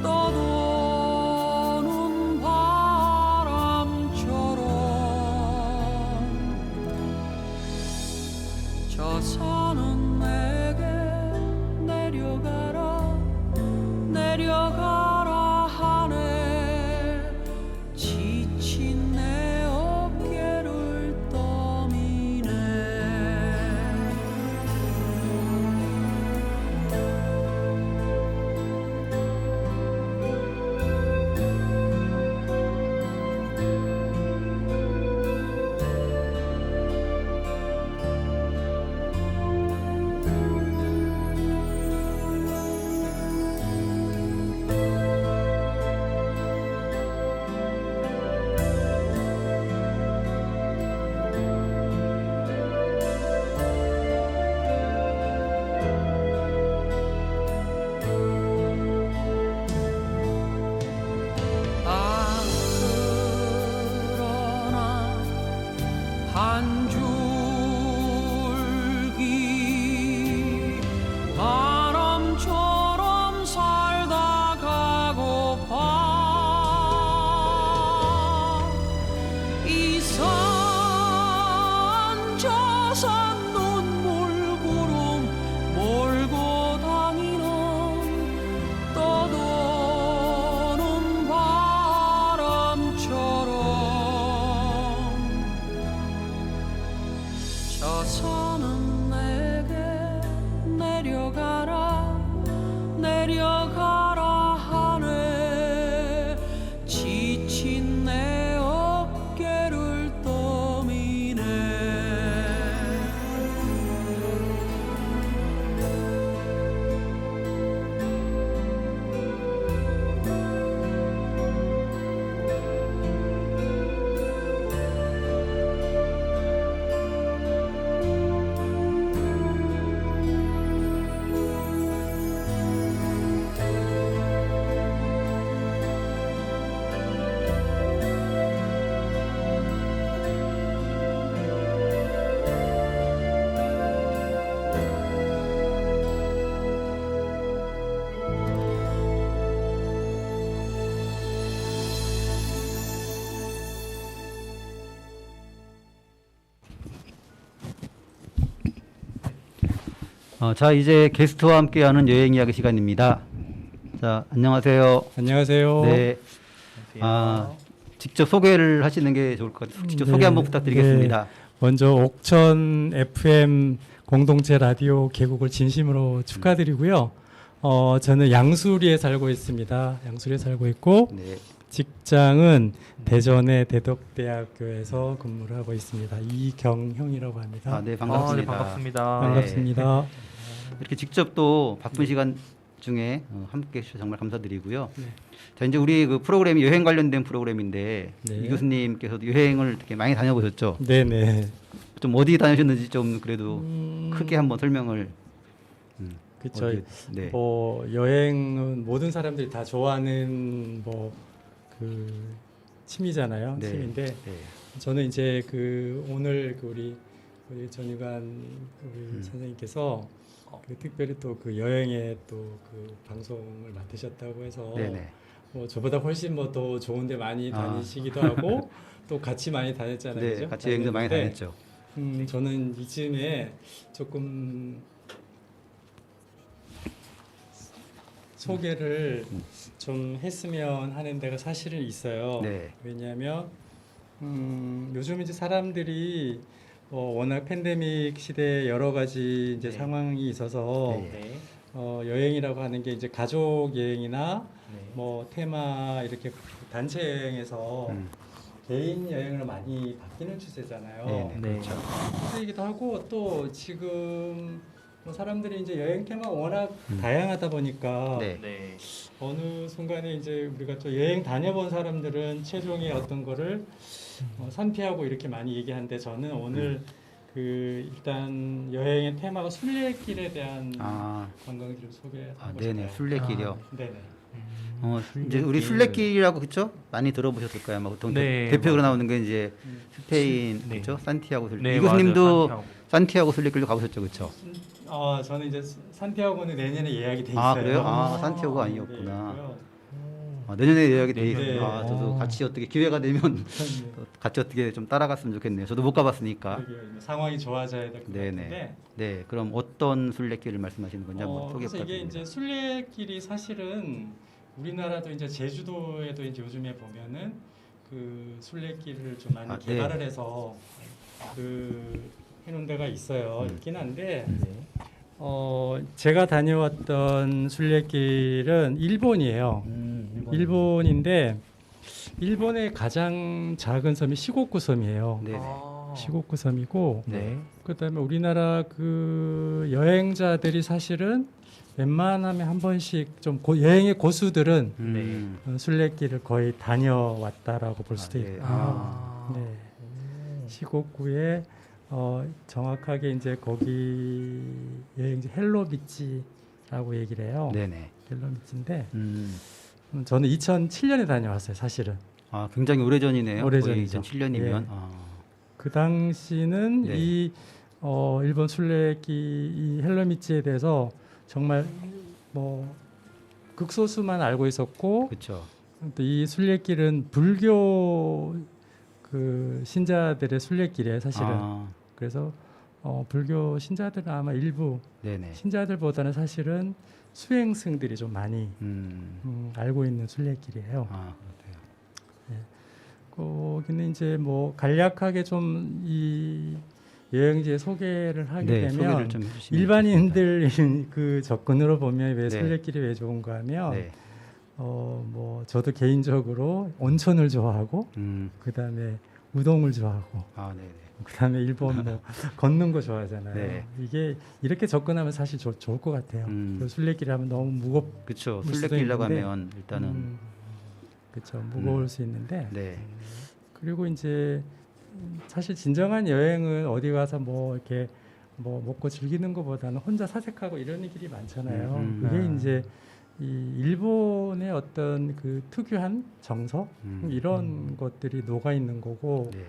떠도는 바람처럼 저 산은 내게 내려가라 내려가라 하네 지친 내 어깨를 떠미네 아 그러나 한 줄기 바람처럼 살다 가고파 이 산 저 산 눈물 구름 몰고 다니는 떠도는 바람처럼 저 산은 내게 내려가라 내려가라 하네 지친 내 어깨를 떠미네 자, 이제 게스트와 함께하는 여행 이야기 시간입니다. 자, 안녕하세요. 안녕하세요. 네. 직접 소개를 하시는 게 좋을 것 같아요. 직접 소개 한번 부탁드리겠습니다. 먼저 옥천 FM 공동체 라디오 개국을 진심으로 축하드리고요. 저는 양수리에 살고 있습니다. 양수리에 살고 있고 네. 직장은 대전의 대덕대학교에서 근무를 하고 있습니다. 이경형이라고 합니다. 네, 네, 반갑습니다. 반갑습니다. 반갑습니다. 이렇게 직접 또 바쁜 시간 중에 함께 해주셔서 정말 감사드리고요. 네. 자, 이제 우리 그 프로그램이 여행 관련된 프로그램인데 네. 이 교수님께서도 여행을 되게 많이 다녀보셨죠? 네네. 좀 어디 다니셨는지 좀 그래도 크게 한번 설명을. 그쵸. 네. 뭐 여행은 모든 사람들이 다 좋아하는 뭐 그 취미잖아요. 네. 취미인데 네. 저는 이제 그 오늘 그 우리 전유관 우리 선생님께서 그 특별히 또 그 여행에 또 그 방송을 맡으셨다고 해서 네네. 뭐 저보다 훨씬 뭐 더 좋은데 많이 다니시기도 하고 또 같이 많이 다녔잖아요. 네, 그죠? 같이 여행도 많이 다녔는데, 다녔죠. 저는 이쯤에 조금 소개를 좀 했으면 하는 데가 사실은 있어요. 네. 왜냐하면 요즘 이제 사람들이 워낙 팬데믹 시대에 여러 가지 이제 네. 상황이 있어서 네. 네. 여행이라고 하는 게 이제 가족 여행이나 네. 뭐 테마 이렇게 단체 여행에서 개인 여행으로 많이 바뀌는 추세잖아요. 네, 네. 그렇죠. 추세이기도 하고 또 지금 뭐 사람들이 이제 여행 테마가 워낙 다양하다 보니까 네. 네. 어느 순간에 이제 우리가 또 여행 다녀본 사람들은 최종의 어떤 거를 산피하고 이렇게 많이 얘기하는데 저는 오늘 그 일단 여행의 테마가 순례길에 대한 아, 관광지를 소개하고 아 네네. 싶어요. 순례길이요. 네네. 이제 우리 순례길이라고 그렇죠? 많이 들어보셨을 거예요. 아마 보통 네, 대표로 맞아요. 나오는 게 이제 스페인 네. 그렇죠? 산티아고 순례. 네, 이 교수님도 맞아요. 산티아고 순례길로 가보셨죠, 그렇죠? 저는 이제 산티아고는 내년에 예약이 돼 있어요. 아 그래요? 아 아, 산티아고가 네, 아니었구나. 있고요. 아, 내년에 예약이 돼 네. 있어요. 아 저도 어. 같이 어떻게 기회가 되면 네. 또 같이 어떻게 좀 따라갔으면 좋겠네요. 저도 못 가봤으니까. 그러게요. 이제 상황이 좋아져야 될 것 네네. 같은데. 네, 그럼 어떤 순례길을 말씀하시는 건지 한번 소개 그래서 이게 부탁드립니다. 이제 순례길이 사실은 우리나라도 이제 제주도에도 이제 요즘에 보면은 그 순례길을 좀 많이 아, 네. 개발을 해서 그 해놓은 데가 있어요. 있긴 한데 네. 제가 다녀왔던 순례길은 일본이에요. 일본인데 일본의 가장 작은 섬이 시고쿠 섬이에요. 네네. 아. 시고쿠 섬이고 네. 그다음에 우리나라 그 여행자들이 사실은 웬만하면 한 번씩 좀 여행의 고수들은 순례길을 거의 다녀왔다라고 볼 수도 아, 네. 있고 아. 네. 시고쿠에 정확하게 이제 거기 여행지 헬로비치라고 얘기를 해요. 네네. 헬로비치인데 음. 저는 2007년에 다녀왔어요, 사실은. 아 굉장히 오래전이네요. 오래전이죠. 2007년이면. 예. 아. 그 당시는 네. 이 일본 순례길 이 헬로미치에 대해서 정말 뭐 극소수만 알고 있었고 그렇죠. 또 이 순례길은 불교 그 신자들의 순례길이에요, 사실은. 아, 그래서 불교 신자들은 아마 일부 네네. 신자들보다는 사실은 수행승들이 좀 많이 알고 있는 순례길이에요. 아 그렇대요. 거기는 이제 뭐 간략하게 좀 이 여행지의 소개를 하게 네, 되면 소개를 좀 해주시면 일반인들 그 접근으로 보면 왜 네. 순례길이 왜 좋은가 하면 네. 뭐 저도 개인적으로 온천을 좋아하고 그다음에 우동을 좋아하고 아 네네. 그다음에 일본 뭐 걷는 거 좋아하잖아요. 네. 이게 이렇게 접근하면 사실 좋을 것 같아요. 그 순례길 하면 너무 그렇죠. 수도 순례길이라고 있는데, 하면 일단은 그렇죠. 무거울 수 있는데 네. 그리고 이제 사실 진정한 여행은 어디 가서 뭐 이렇게 뭐 먹고 즐기는 것보다는 혼자 사색하고 이런 길이 많잖아요. 그게 이제 이 일본의 어떤 그 특유한 정서 이런 것들이 녹아 있는 거고 네.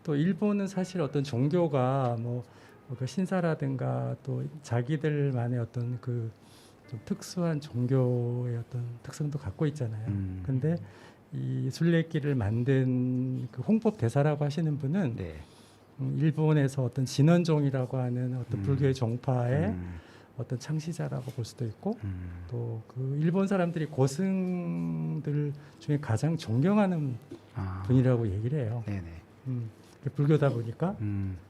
또 일본은 사실 어떤 종교가 그 신사라든가 또 자기들만의 어떤 그 좀 특수한 종교의 어떤 특성도 갖고 있잖아요. 근데 이 순례길을 만든 그 홍법 대사라고 하시는 분은 네. 일본에서 어떤 진원종이라고 하는 어떤 불교의 종파의 어떤 창시자라고 볼 수도 있고 또 그 일본 사람들이 고승들 중에 가장 존경하는 분이라고 얘기를 해요. 네네. 불교다 보니까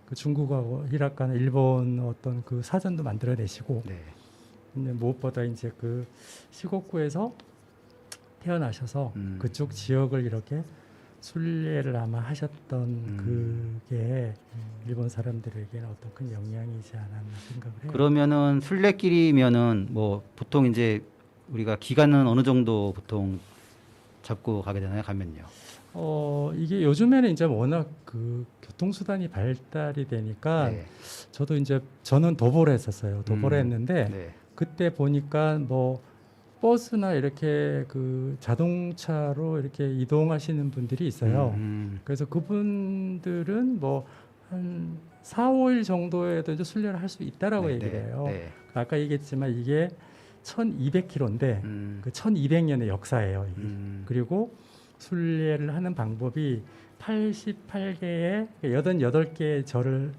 그 중국하고 히라카나 일본 어떤 그 사전도 만들어내시고 네. 근데 무엇보다 이제 그 시고쿠에서 태어나셔서 그쪽 지역을 이렇게 순례를 아마 하셨던 그게 일본 사람들에게는 어떤 큰 영향이지 않았나 생각을 해요. 그러면은 순례길이면은 뭐 보통 이제 우리가 기간은 어느 정도 보통 잡고 가게 되나요? 가면요. 이게 요즘에는 이제 워낙 그 교통수단이 발달이 되니까 네. 저도 이제 저는 도보를 했었어요. 도보를 했는데 네. 그때 보니까 뭐 버스나 이렇게 그 자동차로 이렇게 이동하시는 분들이 있어요. 그래서 그분들은 뭐 한 4, 5일 정도에도 이제 순례를 할 수 있다라고 네, 얘기를 해요. 네. 아까 얘기했지만 이게 1200km인데 그 1200년의 역사예요. 이게. 그리고 순례를 하는 방법이 88개의 88개의 절을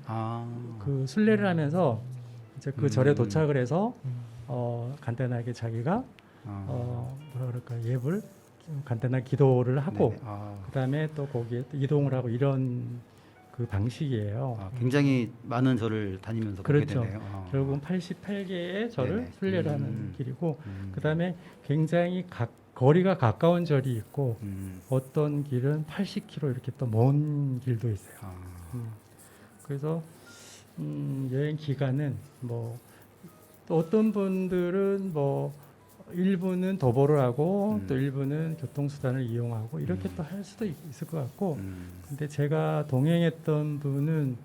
그 순례를 하면서 이제 그 절에 도착을 해서 간단하게 자기가 뭐라 그럴까 예불 좀 간단한 기도를 하고 네네. 그다음에 또 거기에 또 이동을 하고 이런 그 방식이에요. 굉장히 많은 절을 다니면서 보게 그렇죠. 되네요. 결국은 88개의 절을 네네. 순례를 하는 길이고 음. 그다음에 굉장히 거리가 가까운 절이 있고 음. 어떤 길은 80km 이렇게 또 먼 길도 있어요. 아. 그래서 여행 기간은 뭐 또 어떤 분들은 뭐 일부는 도보를 하고 또 일부는 교통수단을 이용하고 이렇게 또 할 수도 있을 것 같고 근데 제가 동행했던 분은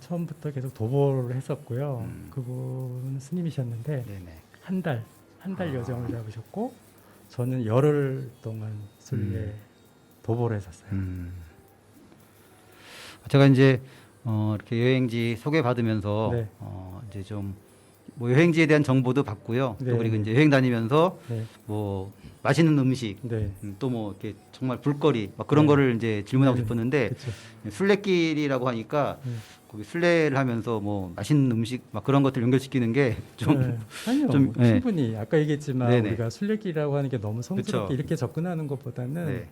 처음부터 계속 도보를 했었고요. 그분은 스님이셨는데 네네. 한 달 여정을 잡으셨고 저는 열흘 동안 순례 도보를 했었어요. 제가 이제 이렇게 여행지 소개 받으면서 네. 이제 좀 뭐 여행지에 대한 정보도 받고요. 네. 또 그리고 이제 여행 다니면서 네. 뭐 맛있는 음식, 네. 또 뭐 이렇게 정말 볼거리 막 그런 네. 거를 이제 질문하고 네. 싶었는데 그렇죠. 순례길이라고 하니까 거기 순례를 하면서 뭐 맛있는 음식 막 그런 것들 연결시키는 게 좀 네. 아니요. 좀, 네. 충분히 아까 얘기했지만 네네. 우리가 순례길이라고 하는 게 너무 성스럽게 그쵸. 이렇게 접근하는 것보다는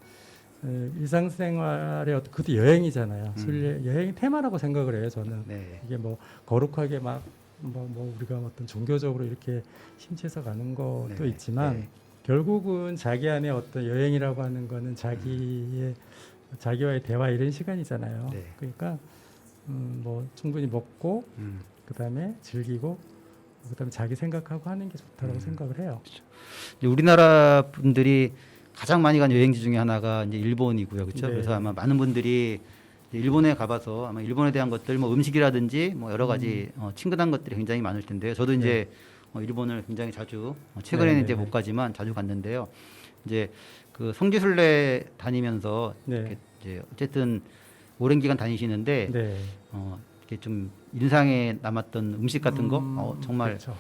네. 일상생활의 어떤 그것도 여행이잖아요. 순례 여행 테마라고 생각을 해요. 저는 네. 이게 뭐 거룩하게 막 뭐 우리가 어떤 종교적으로 이렇게 심취해서 가는 것도 네. 있지만 네. 결국은 자기 안에 어떤 여행이라고 하는 거는 자기와의 대화 이런 시간이잖아요. 네. 그러니까 뭐 충분히 먹고 음. 그다음에 즐기고 그다음에 자기 생각하고 하는 게 좋다고 생각을 해요. 이제 우리나라 분들이 가장 많이 간 여행지 중에 하나가 이제 일본이고요, 그렇죠? 네. 그래서 아마 많은 분들이 이제 일본에 가봐서 아마 일본에 대한 것들, 뭐 음식이라든지 뭐 여러 가지 친근한 것들이 굉장히 많을 텐데요. 저도 이제 일본을 굉장히 자주 최근에는 네, 이제 네, 못 가지만 자주 갔는데요. 이제 그 성지순례 다니면서 네. 이렇게 이제 어쨌든 오랜 기간 다니시는데 네. 이렇게 좀 인상에 남았던 음식 같은 거 정말 그렇죠.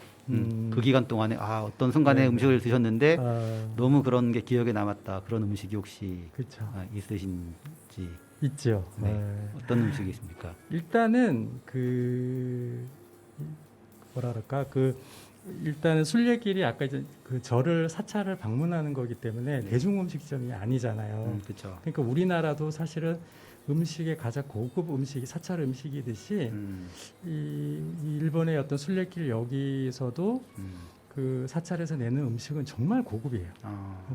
그 기간 동안에 어떤 순간에 네, 음식을 드셨는데 아, 너무 그런 게 기억에 남았다. 그런 음식이 혹시 그렇죠. 있으신지 있죠. 네. 네. 어떤 음식이 있습니까? 일단은 뭐라 그럴까 일단은 순례길이 아까 이제 그 절을 사찰을 방문하는 거기 때문에 네. 대중음식점이 아니잖아요. 그렇죠. 그러니까 우리나라도 사실은 음식의 가장 고급 음식이 사찰 음식이듯이 이 일본의 어떤 순례길 여기서도 그 사찰에서 내는 음식은 정말 고급이에요.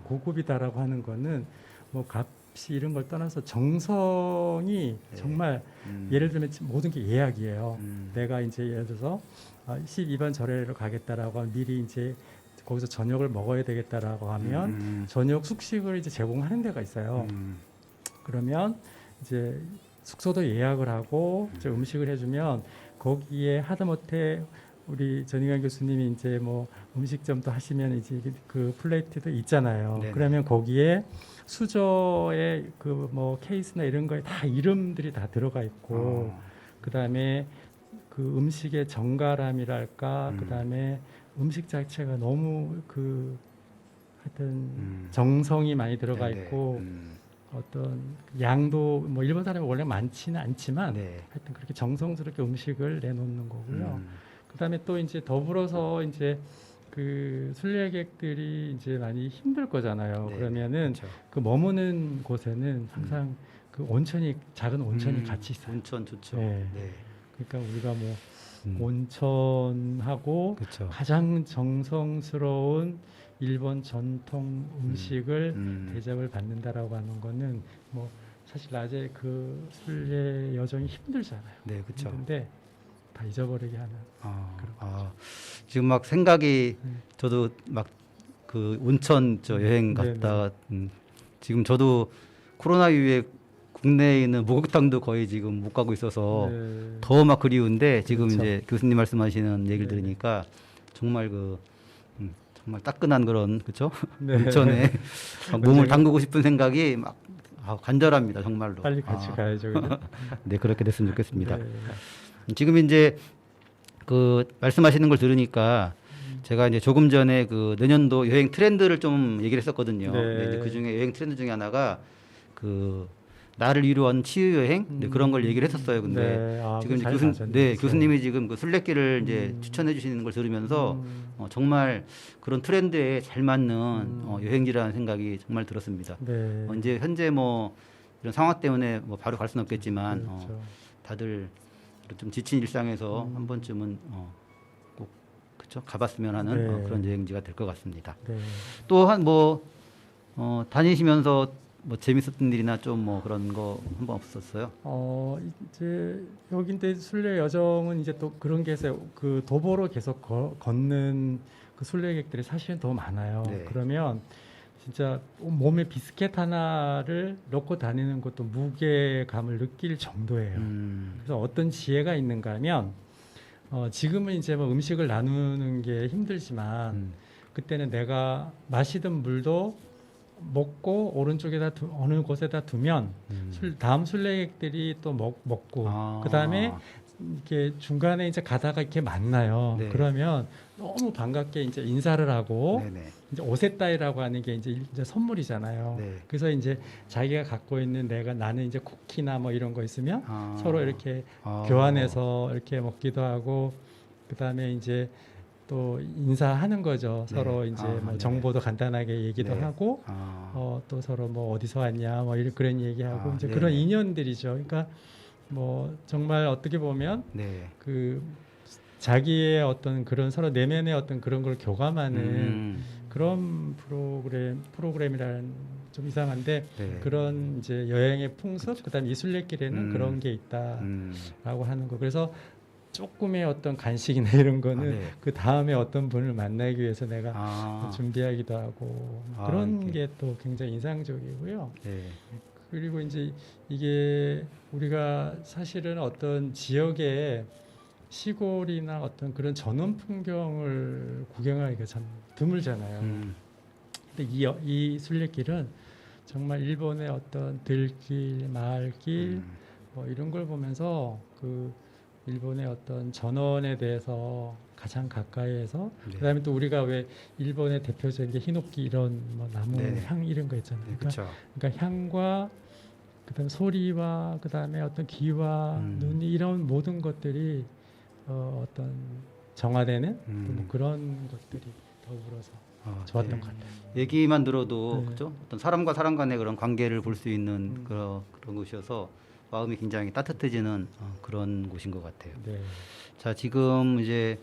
고급이다라고 하는 거는 뭐 값이 이런 걸 떠나서 정성이 네. 정말 예를 들면 모든 게 예약이에요. 내가 이제 예를 들어서 12번 절에를 가겠다라고 하면 미리 이제 거기서 저녁을 먹어야 되겠다라고 하면 저녁 숙식을 이제 제공하는 데가 있어요. 그러면 이제 숙소도 예약을 하고 이제 음식을 해주면 거기에 하다못해 우리 전희관 교수님이 이제 뭐 음식점도 하시면 이제 그 플레이트도 있잖아요. 네네. 그러면 거기에 수저에 그 뭐 케이스나 이런 거에 다 이름들이 다 들어가 있고 그 다음에 그 음식의 정갈함이랄까 그 다음에 음식 자체가 너무 그 하여튼 정성이 많이 들어가 네네. 있고 어떤 양도 뭐 일본 사람이 원래 많지는 않지만 네. 하여튼 그렇게 정성스럽게 음식을 내놓는 거고요. 그다음에 또 이제 더불어서 이제 그 순례객들이 이제 많이 힘들 거잖아요. 네. 그러면은 그렇죠. 그 머무는 곳에는 항상 그 온천이 작은 온천이 같이 있어요. 온천 좋죠. 네. 네. 그러니까 우리가 뭐 온천하고 그렇죠. 가장 정성스러운 일본 전통 음식을 대접을 받는다라고 하는 거는 뭐 사실 낮에 그 순례 여정이 힘들잖아요. 네, 그렇죠. 힘든데 다 잊어버리게 하는. 지금 막 생각이 저도 막 그 온천 여행 네네. 갔다가 지금 저도 코로나 이후에 국내에 있는 목욕탕도 거의 지금 못 가고 있어서 네. 더 막 그리운데 지금 그렇죠. 이제 교수님 말씀하시는 얘기를 네. 들으니까 정말 정말 따끈한 그런 그렇죠? 네. 온천에 막 몸을 제가- 담그고 싶은 생각이 막 간절합니다 정말로. 빨리 같이 가야죠. 그죠? 네 그렇게 됐으면 좋겠습니다. 네. 지금 이제 그 말씀하시는 걸 들으니까 제가 이제 조금 전에 그 내년도 여행 트렌드를 좀 얘기를 했었거든요. 네. 근데 이제 그 중에 여행 트렌드 중에 하나가 그 나를 위로하는 치유 여행 네, 그런 걸 얘기를 했었어요. 근데 네. 아, 지금 잘 이제 가셨네요. 교수님이 지금 그 순례길을 이제 추천해 주시는 걸 들으면서 정말 그런 트렌드에 잘 맞는 여행지라는 생각이 정말 들었습니다. 네. 이제 현재 뭐 이런 상황 때문에 뭐 바로 갈 수는 없겠지만 그렇죠. 다들 좀 지친 일상에서 한 번쯤은 꼭 그쵸 가봤으면 하는 네. 그런 여행지가 될 것 같습니다. 네. 또한 뭐 다니시면서 뭐 재밌었던 일이나 좀 뭐 그런 거 한번 없었어요? 이제 여기인데 순례 여정은 이제 또 그런 게 있어요. 그 도보로 계속 걷는 그 순례객들이 사실은 더 많아요. 네. 그러면 진짜 몸에 비스켓 하나를 넣고 다니는 것도 무게감을 느낄 정도예요. 그래서 어떤 지혜가 있는가 하면 지금은 이제 뭐 음식을 나누는 게 힘들지만 그때는 내가 마시던 물도 먹고 오른쪽에다 어느 곳에다 두면 다음 순례객들이 또 먹고 그 다음에 이렇게 중간에 이제 가다가 이렇게 만나요. 네. 그러면 너무 반갑게 이제 인사를 하고 네네. 이제 오세따이라고 하는 게 이제 선물이잖아요. 네. 그래서 이제 자기가 갖고 있는 나는 이제 쿠키나 뭐 이런 거 있으면 서로 이렇게 교환해서 이렇게 먹기도 하고 그 다음에 이제 또 인사하는 거죠. 네. 서로 이제 뭐 네네. 정보도 간단하게 얘기도 네. 하고 또 서로 뭐 어디서 왔냐 뭐 이런 그런 얘기하고 이제 그런 네네. 인연들이죠. 그러니까 뭐 정말 어떻게 보면 네. 그 자기의 어떤 그런 서로 내면의 어떤 그런 걸 교감하는 그런 프로그램이라는 좀 이상한데 네. 그런 이제 여행의 풍습 그다음에 이 순례길에는 그런 게 음. 있다라고 하는 거. 그래서 조금의 어떤 간식이나 이런 거는 네. 그 다음에 어떤 분을 만나기 위해서 내가 준비하기도 하고 그런 게 또 굉장히 인상적이고요. 네. 그리고 이제 이게 우리가 사실은 어떤 지역의 시골이나 어떤 그런 전원 풍경을 구경하기가 참 드물잖아요. 근데 이 순례길은 정말 일본의 어떤 들길, 마을길 뭐 이런 걸 보면서 그 일본의 어떤 전원에 대해서 가장 가까이에서 네. 그다음에 또 우리가 왜 일본의 대표적인 게 히노키 이런 뭐 나무 네. 향 이런 거 있잖아요. 네, 그렇죠. 그러니까 향과 그다음 소리와 그다음에 어떤 귀와 눈이 이런 모든 것들이 어떤 정화되는 뭐 그런 것들이 더불어서 좋았던 것 같아요. 얘기만 들어도 네. 그죠? 어떤 사람과 사람 간의 그런 관계를 볼 수 있는 그런 곳이어서 마음이 굉장히 따뜻해지는 그런 곳인 것 같아요. 네. 자, 지금 이제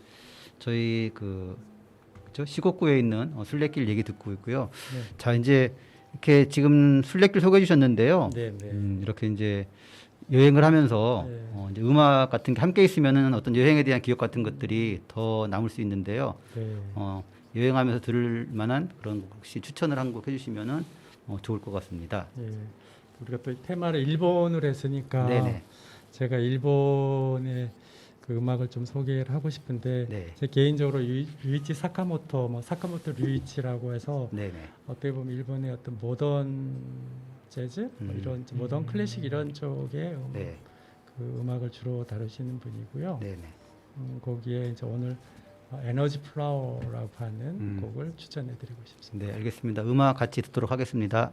저희 그죠? 시곡구에 있는 순례길 얘기 듣고 있고요. 네. 자, 이제 이렇게 지금 순례길 소개해 주셨는데요. 네, 네. 이렇게 이제 여행을 하면서 네. 이제 음악 같은 게 함께 있으면은 어떤 여행에 대한 기억 같은 것들이 더 남을 수 있는데요. 네. 여행하면서 들을 만한 그런 곡 혹시 추천을 한 곡 해주시면은 좋을 것 같습니다. 네. 우리가 또 테마를 일본으로 했으니까 네네. 제가 일본의 그 음악을 좀 소개를 하고 싶은데 네. 제 개인적으로 류이치 사카모토, 뭐 사카모토 류이치라고 해서 네네. 어떻게 보면 일본의 어떤 모던 재즈, 뭐 이런 모던 클래식 이런 쪽의 네. 그 음악을 주로 다루시는 분이고요. 네네. 거기에 이제 오늘 에너지 플라워라고 하는 곡을 추천해드리고 싶습니다. 네, 알겠습니다. 음악 같이 듣도록 하겠습니다.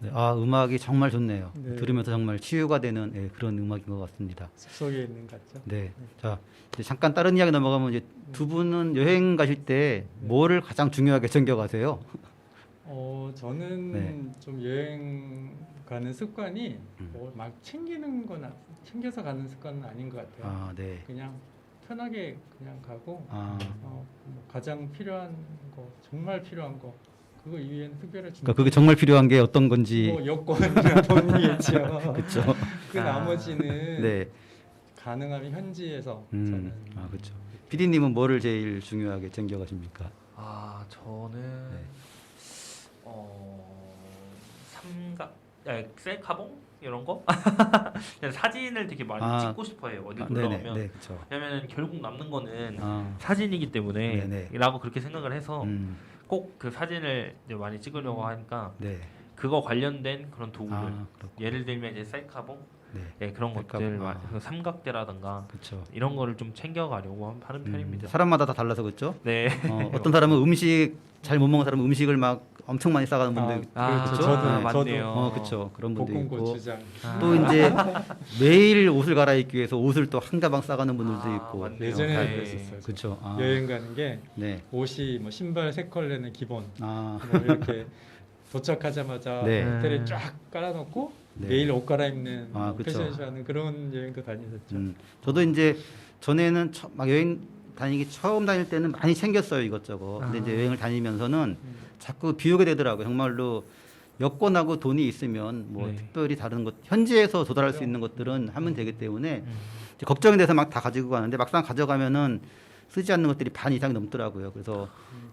네, 아 음악이 정말 좋네요. 네. 들으면서 정말 치유가 되는 예, 그런 음악인 것 같습니다. 숲속에 있는 것 같죠. 네, 자 이제 잠깐 다른 이야기 넘어가면 이제 두 분은 여행 가실 때 뭐를 가장 중요하게 챙겨가세요? 저는 네. 좀 여행 가는 습관이 뭐 막 챙기는 거나 챙겨서 가는 습관은 아닌 것 같아요. 아, 네. 그냥 편하게 그냥 가고 아, 뭐 가장 필요한 거, 정말 필요한 거 그거 이외에는 특별히 그러니까 그게 정말 필요한 게 어떤 건지. 뭐 여권이나 돈이겠죠. 그렇죠. 그 나머지는 네. 가능하면 현지에서 저는 아, 그렇죠. PD님은 뭐를 제일 중요하게 챙겨가십니까? 아 저는 네. 삼각, 셀카봉 이런 거 그냥 사진을 되게 많이 아. 찍고 싶어요. 어디 아, 놀러 네네, 가면. 네, 그렇죠. 왜냐면 결국 남는 거는 아, 사진이기 때문에 네네. 라고 그렇게 생각을 해서 음, 꼭 그 사진을 이제 많이 찍으려고 하니까 네. 그거 관련된 그런 도구들 아, 그렇고. 예를 들면 이제 셀카봉 네, 네, 그런 셀카봉, 것들 아. 그 삼각대라든가 그렇죠. 이런 거를 좀 챙겨가려고 하는 편입니다. 사람마다 다 달라서 그렇죠. 네. 어떤 사람은 음식 잘 못 먹는 사람은 음식을 막 엄청 많이 싸가는 분들 있고, 그렇죠. 그렇죠? 저도 네. 맞네요. 그렇죠. 그런 분도 있고. 볶음고추장 또 이제 매일 옷을 갈아입기 위해서 옷을 또 한 가방 싸가는 분들도 있고. 맞네요. 예전에는 네. 그랬었어요. 그렇죠. 아, 여행 가는 게 네. 옷이 뭐 신발 3컬레는 기본 아, 뭐 이렇게 도착하자마자 네. 호텔에 쫙 깔아놓고 네. 매일 옷 갈아입는 아, 뭐 그쵸. 패션쇼하는 그런 여행도 다녔었죠. 저도 이제 전에는 막 여행 다니기 처음 다닐 때는 많이 챙겼어요 이것저것. 근데 이제 여행을 다니면서는 자꾸 비우게 되더라고요. 정말로 여권하고 돈이 있으면 뭐 네. 특별히 다른 것 현지에서 도달할 수 있는 것들은 하면 되기 때문에 이제 걱정이 돼서 막 다 가지고 가는데 막상 가져가면은 쓰지 않는 것들이 반 이상이 넘더라고요. 그래서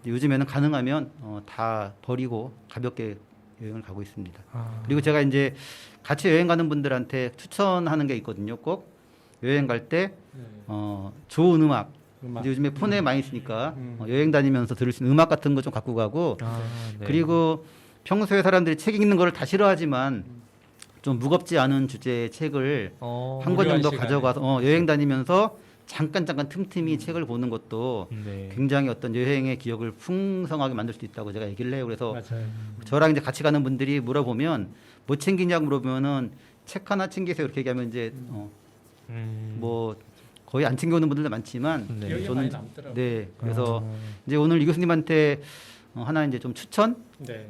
요즘에는 가능하면 다 버리고 가볍게 여행을 가고 있습니다. 그리고 제가 이제 같이 여행 가는 분들한테 추천하는 게 있거든요. 꼭 여행 갈 때 네. 좋은 음악. 음악. 이제 요즘에 폰에 많이 있으니까 음. 여행 다니면서 들을 수 있는 음악 같은 거 좀 갖고 가고 네. 그리고 평소에 사람들이 책 읽는 거를 다 싫어하지만 좀 무겁지 않은 주제의 책을 한 권 무료한 정도 시간에. 가져가서 여행 다니면서 잠깐 틈틈이 책을 보는 것도 네. 굉장히 어떤 여행의 기억을 풍성하게 만들 수 있다고 제가 얘기를 해요. 그래서 맞아요. 저랑 이제 같이 가는 분들이 물어보면 뭐 챙기냐고 물어보면은 책 하나 챙기세요 이렇게 얘기하면 이제 뭐 거의 안 챙겨오는 분들도 많지만 네. 기억에 많이 남더라고요. 네 그래서 이제 오늘 이 교수님한테 하나 이제 좀 추천 네.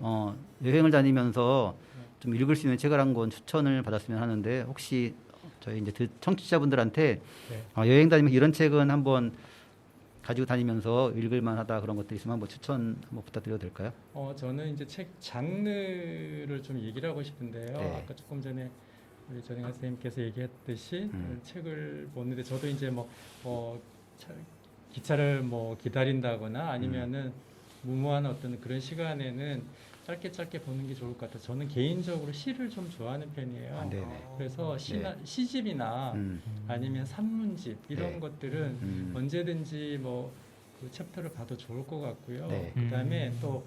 여행을 다니면서 좀 읽을 수 있는 책을 한 권 추천을 받았으면 하는데 혹시 저희 이제 청취자분들한테 네. 여행 다니면 이런 책은 한번 가지고 다니면서 읽을 만하다 그런 것들 있으면 한번 추천 한번 부탁드려도 될까요? 저는 이제 책 장르를 좀 얘기를 하고 싶은데요. 네. 아까 조금 전에 우리 전영환 선생님께서 얘기했듯이 책을 보는데 저도 이제 기차를 뭐 기다린다거나 아니면은 무모한 어떤 그런 시간에는 짧게 보는 게 좋을 것 같아요. 저는 개인적으로 시를 좀 좋아하는 편이에요. 아, 네네. 그래서 네. 시집이나 아니면 산문집 이런 네. 것들은 언제든지 뭐 그 챕터를 봐도 좋을 것 같고요. 네. 그다음에 또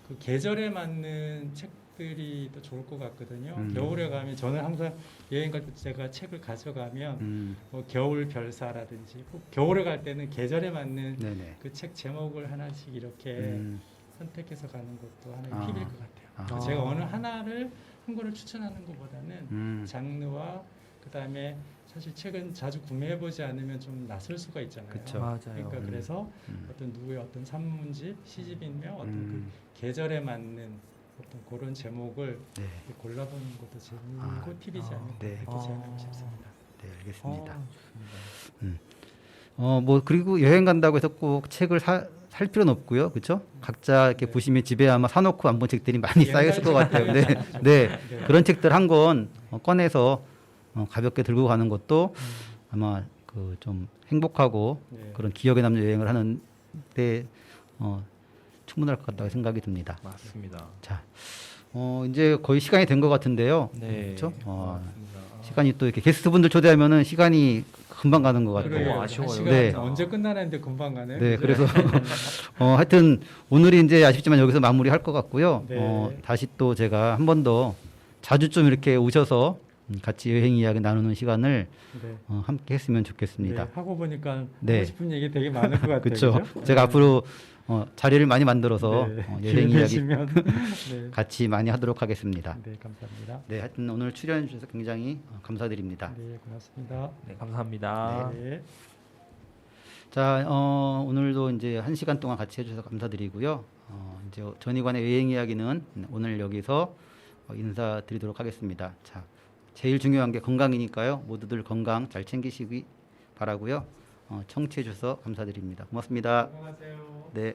그 계절에 맞는 책들이 또 좋을 것 같거든요. 겨울에 가면 저는 항상 여행 갈 때 제가 책을 가져가면 뭐 겨울 별사라든지 꼭 겨울에 갈 때는 계절에 맞는 네네. 그 책 제목을 하나씩 이렇게 선택해서 가는 것도 하나의 팁일 것 같아요. 아. 제가 어느 하나를 한 권을 추천하는 것보다는 장르와 그다음에 사실 책은 자주 구매해보지 않으면 좀 낯설 수가 있잖아요. 그쵸. 맞아요. 그러니까 그래서 어떤 누구의 어떤 산문집, 시집이며 어떤 그 계절에 맞는 어떤 그런 제목을 네. 골라보는 것도 재미있고 팁이지 않을까 네. 그렇게 생각하고 싶습니다. 네, 알겠습니다. 좋습니다. 뭐 그리고 여행 간다고 해서 꼭 책을 살 필요는 없고요, 그렇죠? 각자 이렇게 보시면 집에 아마 사놓고 안 본 책들이 많이 쌓여 있을 것 같아요. 네, 네, 그런 책들 한 권 꺼내서 가볍게 들고 가는 것도 아마 그 좀 행복하고 네. 그런 기억에 남는 여행을 하는데 충분할 것 같다고 생각이 듭니다. 맞습니다. 자, 이제 거의 시간이 된 것 같은데요. 네. 그렇죠? 맞습니다. 시간이 또 이렇게 게스트분들 초대하면은 시간이 금방 가는 것 같아요. 그래요. 아쉬워요. 한 시간 네. 언제 끝나는데 금방 가네요. 네, 그죠? 그래서 하여튼 오늘이 이제 아쉽지만 여기서 마무리할 것 같고요. 네. 다시 또 제가 한 번 더 자주 좀 이렇게 오셔서 같이 여행 이야기 나누는 시간을 네. 함께 했으면 좋겠습니다. 네, 하고 보니까 네. 하고 싶은 얘기 되게 많을 것 같아요. 그렇죠. 그죠? 제가 앞으로 자리를 많이 만들어서 네. 여행 기회 이야기 되시면 네. 같이 많이 하도록 하겠습니다. 네, 감사합니다. 네, 하여튼 오늘 출연해 주셔서 굉장히 감사드립니다. 네, 고맙습니다. 네, 감사합니다. 네. 자, 오늘도 이제 1시간 동안 같이 해주셔서 감사드리고요. 이제 전희관의 여행 이야기는 오늘 여기서 인사드리도록 하겠습니다. 자, 제일 중요한 게 건강이니까요. 모두들 건강 잘 챙기시기 바라고요. 청취해 주셔서 감사드립니다. 고맙습니다. 건강하세요. 네.